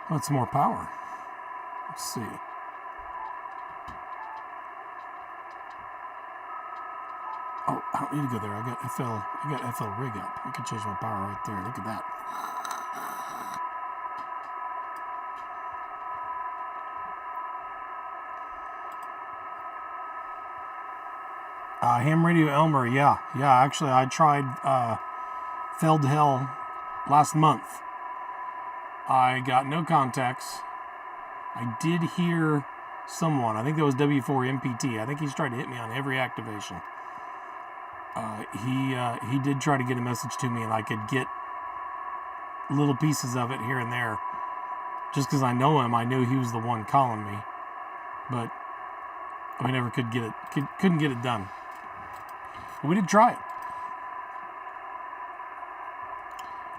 What's more power? Let's see. Oh, I don't need to go there. I got FL rig up. I can change my power right there. Look at that. Ham Radio Elmer, yeah. Actually, I tried Fell to Hell last month. I got no contacts. I did hear someone. I think that was W4MPT. I think he's tried to hit me on every activation. He did try to get a message to me, and I could get little pieces of it here and there. Just because I know him, I knew he was the one calling me. But I never could get it. Couldn't get it done. But we did try it.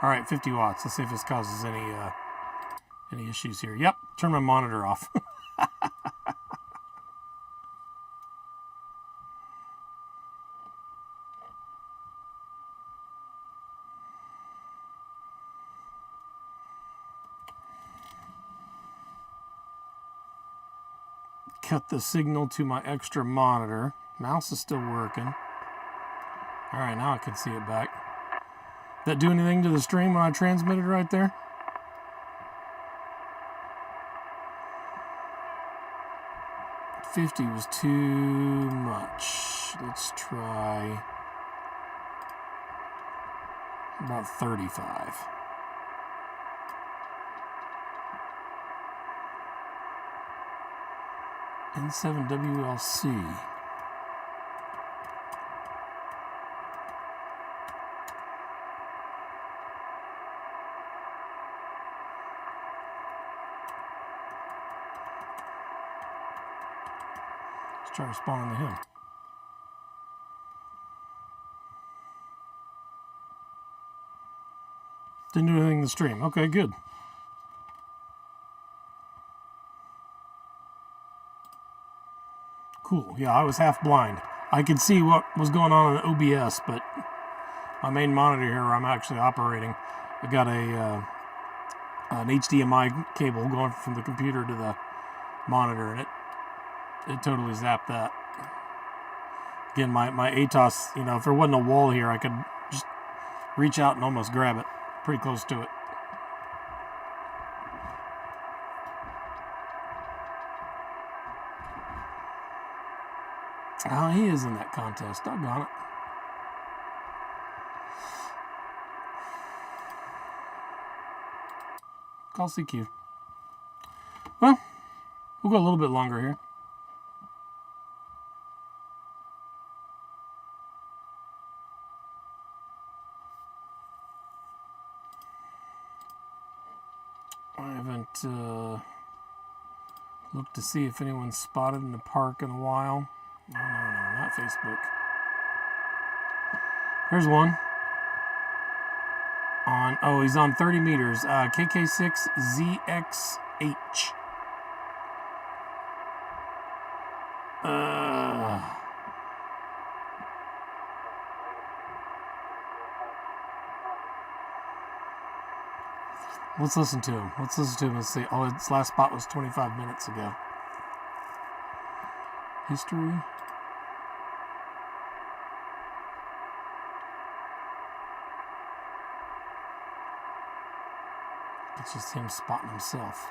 All right, 50 watts. Let's see if this causes any issues here. Yep, turn my monitor off. Cut the signal to my extra monitor. Mouse is still working. All right, now I can see it back. Did that do anything to the stream when I transmitted right there? $50 was too much. Let's try about 35. N7WLC. Let's try responding to him. Didn't do anything in the stream. Okay, good. Cool. Yeah, I was half blind. I could see what was going on in OBS, but my main monitor here where I'm actually operating, I got an HDMI cable going from the computer to the monitor, and it totally zapped that. Again, my ATOS, you know, if there wasn't a wall here, I could just reach out and almost grab it. Pretty close to it. Oh, he is in that contest. Doggone it. Call CQ. Well, we'll go a little bit longer here. I haven't looked to see if anyone's spotted in the park in a while. No, not Facebook. There's one. He's on 30 meters. KK6ZXH. Let's listen to him. Let's see. Oh, its last spot was 25 minutes ago. History. It's just him spotting himself.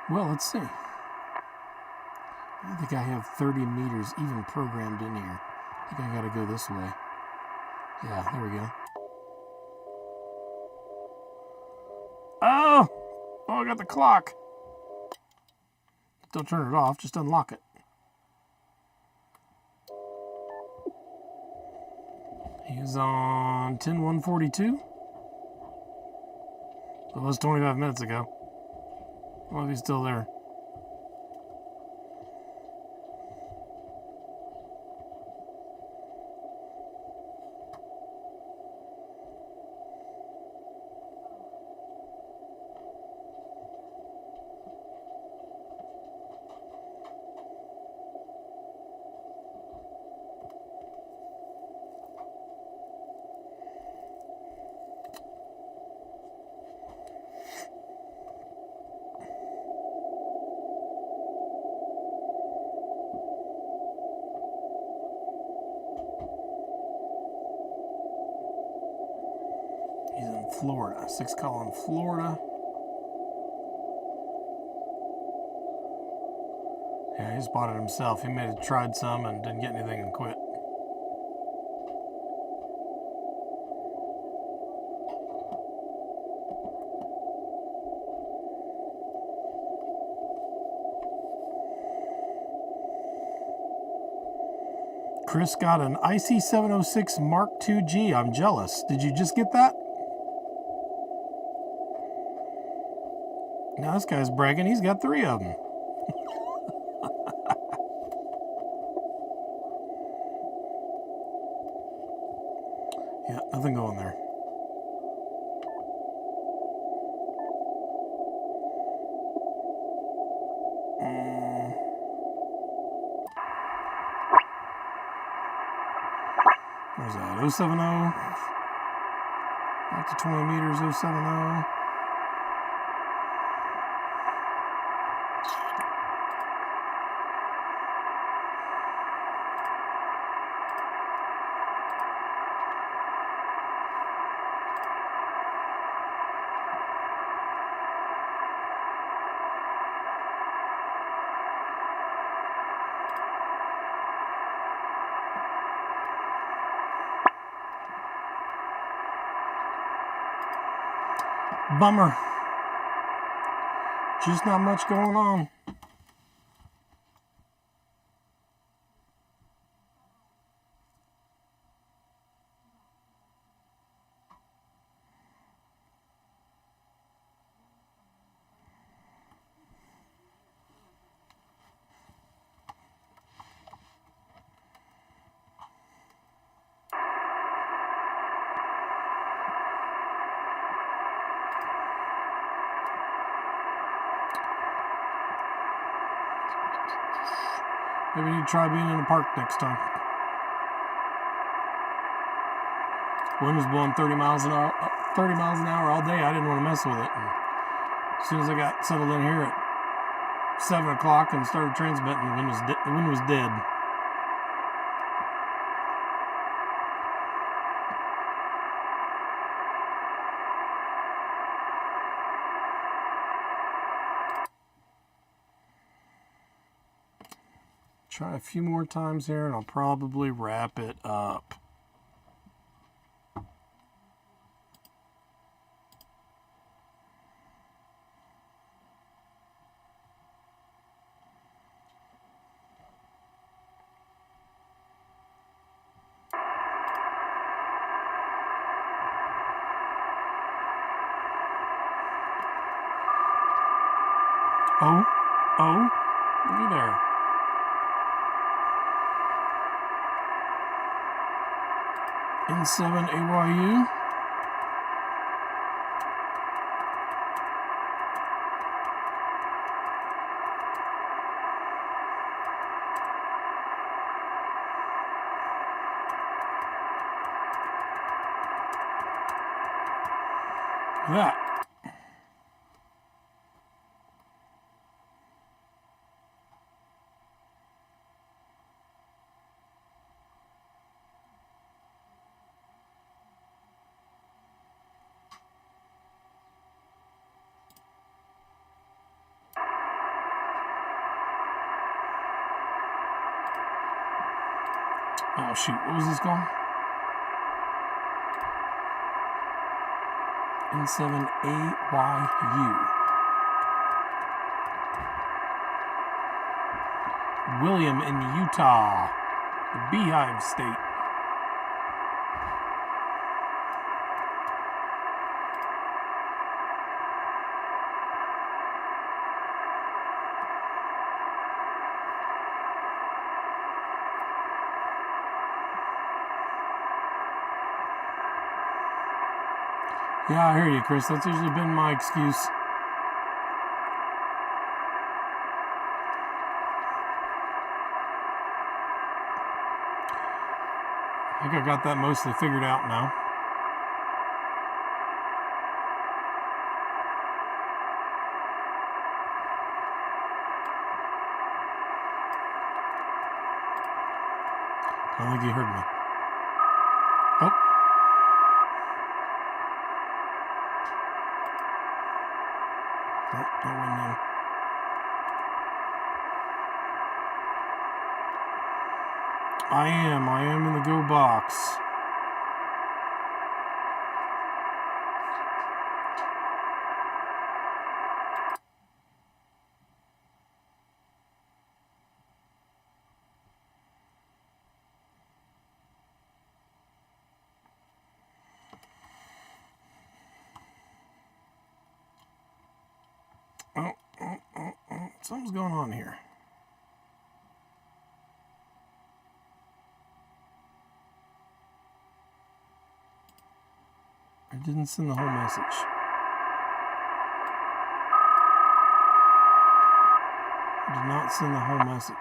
Well, let's see. I don't think I have 30 meters even programmed in here. I think I gotta go this way. Yeah, there we go. Oh, I got the clock. Don't turn it off, just unlock it. He's on 10-142. It was 25 minutes ago. Well, he's still there. He's in Florida, 6 column Florida. Yeah, he spotted himself. He may have tried some and didn't get anything and quit. Chris got an IC706 Mark II-G. I'm jealous. Did you just get that? Now this guy's bragging. He's got 3 of them. Yeah, nothing going there. Where's that? 070. Back to 20 meters, 070. Bummer. Just not much going on. Maybe we need to try being in the park next time. Wind was blowing 30 miles an hour all day. I didn't want to mess with it. And as soon as I got settled in here at 7 o'clock and started transmitting. The wind was dead. Try a few more times here and I'll probably wrap it up. Oh, looky there. N7 AYU. That. Oh shoot, what was this called? N7AYU. William in Utah, the Beehive State. Yeah, I hear you, Chris. That's usually been my excuse. I think I got that mostly figured out now. I don't think you heard me. Oh. Nope, that wasn't him. I am in the go box. Oh, something's going on here. I didn't send the whole message. I did not send the whole message.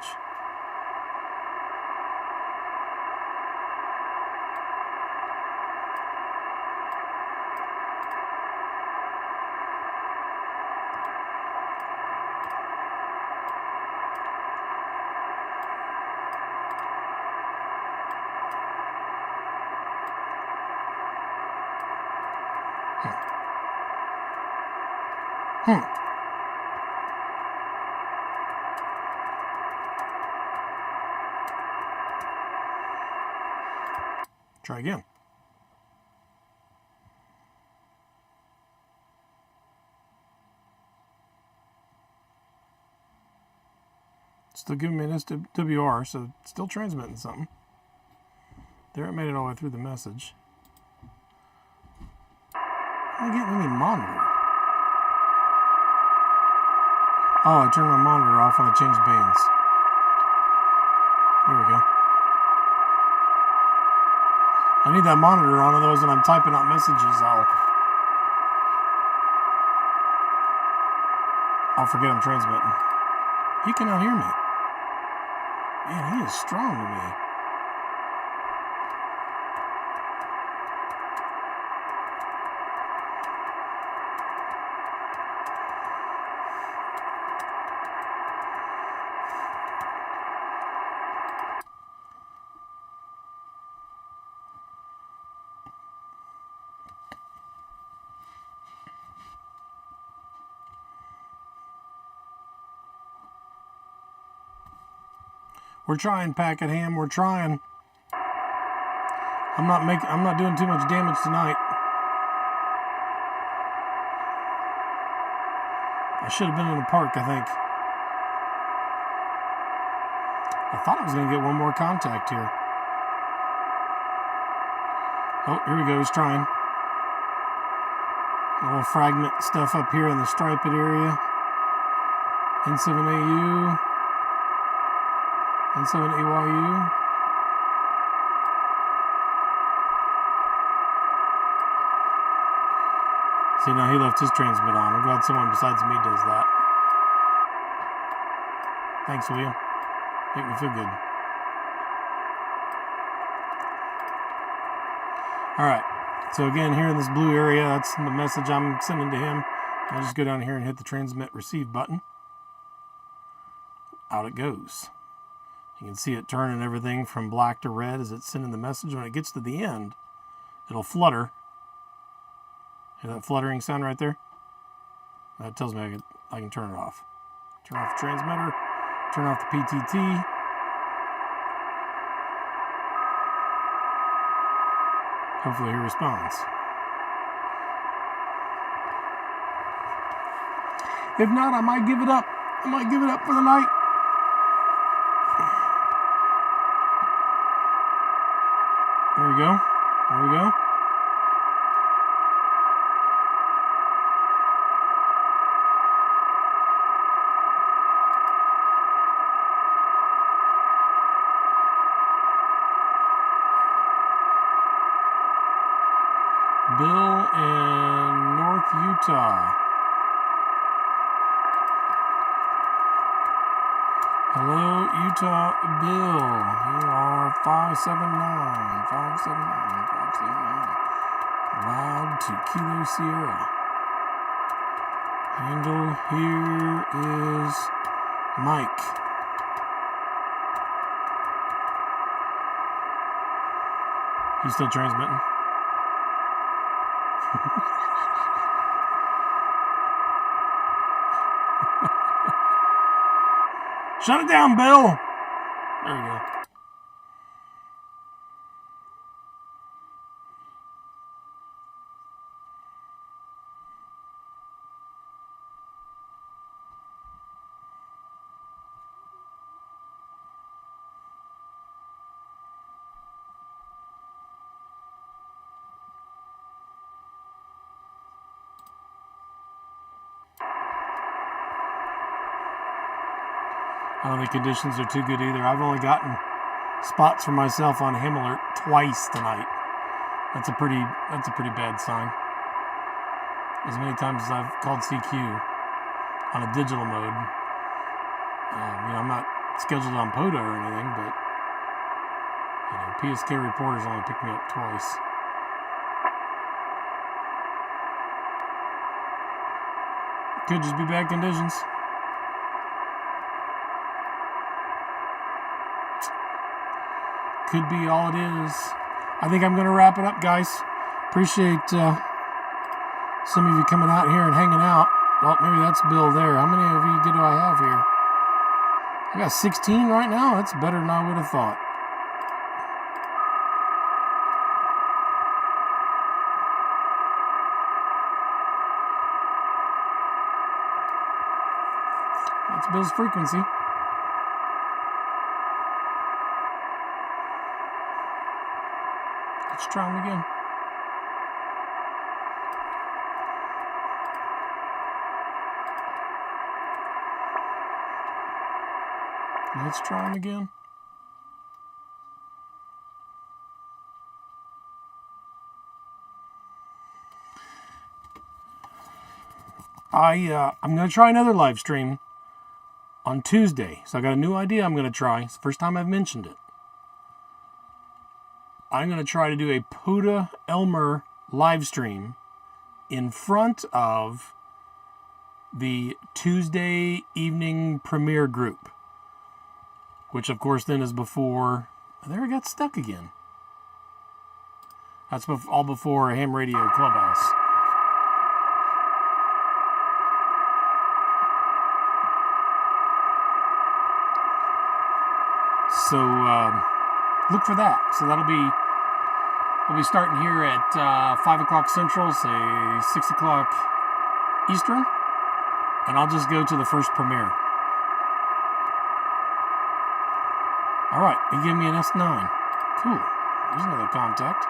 Try again. Still giving me an SWR, so it's still transmitting something. There, it made it all the way through the message. I'm not getting any monitor. Oh, I turned my monitor off when I changed bands. There we go. I need that monitor on, otherwise when I'm typing out messages, I'll forget I'm transmitting. He cannot hear me. Man, he is strong to me. We're trying, Packet Ham. We're trying. I'm not doing too much damage tonight. I should have been in the park, I think. I thought I was going to get one more contact here. Oh, here we go. He's trying. A little fragment stuff up here in the striped area. N7AU. N7AYU. See, now he left his transmit on. I'm glad someone besides me does that. Thanks, William. Make me feel good. Alright, so again, here in this blue area, that's the message I'm sending to him. I just go down here and hit the transmit receive button. Out it goes. You can see it turning everything from black to red as it's sending the message. When it gets to the end, it'll flutter. Hear that fluttering sound right there? That tells me I can turn it off. Turn off the transmitter, turn off the PTT. Hopefully he responds. If not, I might give it up. I might give it up for the night. There we go. There we go. Bill in North Utah. Hello, Utah Bill. You are 579, 579, 579. Loud to Kilo Sierra. Handle here is Mike. He's still transmitting. Shut it down, Bill. There we go. I don't think conditions are too good either. I've only gotten spots for myself on Ham Alert twice tonight. That's a pretty bad sign. As many times as I've called CQ on a digital mode. I'm not scheduled on POTA or anything, but PSK reporters only picked me up twice. Could just be bad conditions. Could be all it is. I think I'm going to wrap it up, guys. Appreciate some of you coming out here and hanging out. Well, maybe that's Bill there. How many of you do I have here? I got 16 right now. That's better than I would have thought. That's Bill's frequency. Let's try him again. Let's try him again. I'm going to try another live stream on Tuesday. So I got a new idea I'm going to try. It's the first time I've mentioned it. I'm going to try to do a POTA Elmer live stream in front of the Tuesday evening premiere group, which of course then is before, there it got stuck again. That's all before Ham Radio Clubhouse. So look for that. So that'll be starting here at 5 o'clock Central, say 6 o'clock Eastern, and I'll just go to the first premiere. All right, he gave me an S9. Cool. There's another contact.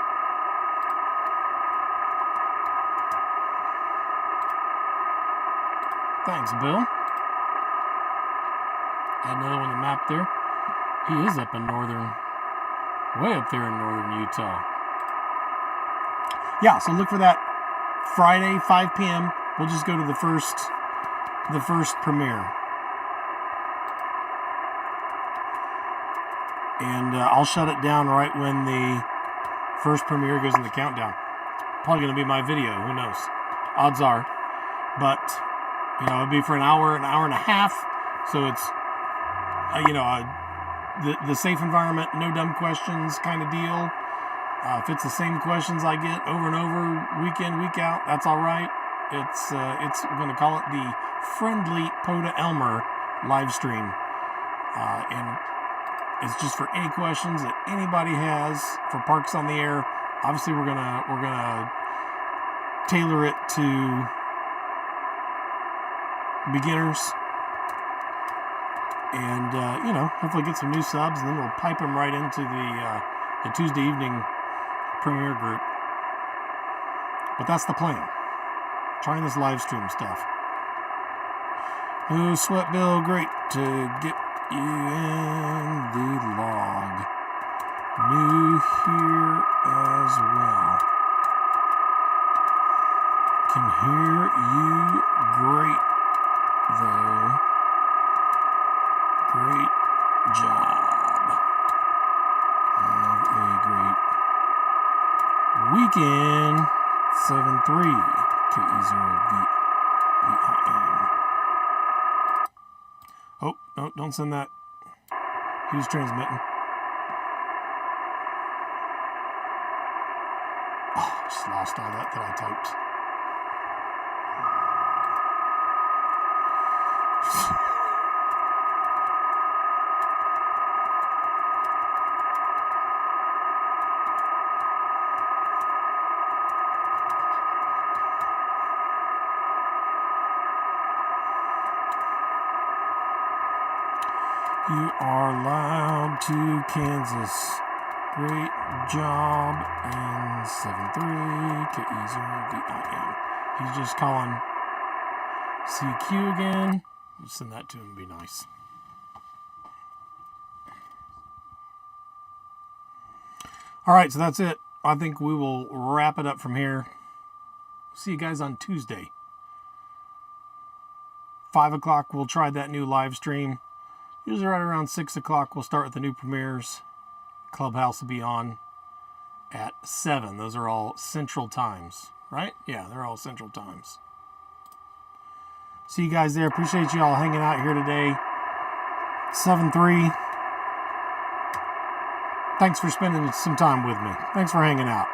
Thanks, Bill. Add another one on the map there. He is up in way up there in northern Utah. Yeah, so look for that Friday, 5 p.m. We'll just go to the first premiere. And I'll shut it down right when the first premiere goes in the countdown. Probably going to be my video, who knows? Odds are. But, it'll be for an hour and a half. So it's, the safe environment, no dumb questions kind of deal. If it's the same questions I get over and over, week in, week out, that's all right. It's we're going to call it the Friendly Poda Elmer live stream. And it's just for any questions that anybody has for Parks on the Air. Obviously, we're gonna tailor it to beginners, and hopefully get some new subs, and then we'll pipe them right into the Tuesday evening premiere group. But that's the plan. Trying this live stream stuff. Oh, Sweat Bill, great to get you in the log. New here as well. Can hear you great, though. Great job. Have a great weekend. 7-3 KE0VIN. Oh, no, don't send that. Who's transmitting? Oh, just lost all that I typed. You are loud to Kansas. Great job in 7-3 KE0VIN. He's just calling CQ again. Just send that to him, be nice. All right, so that's it. I think we will wrap it up from here. See you guys on Tuesday. 5 o'clock, we'll try that new live stream. Usually right around 6 o'clock, we'll start with the new premieres. Clubhouse will be on at 7. Those are all Central Times, right? Yeah, they're all Central Times. See you guys there. Appreciate you all hanging out here today. 7-3. Thanks for spending some time with me. Thanks for hanging out.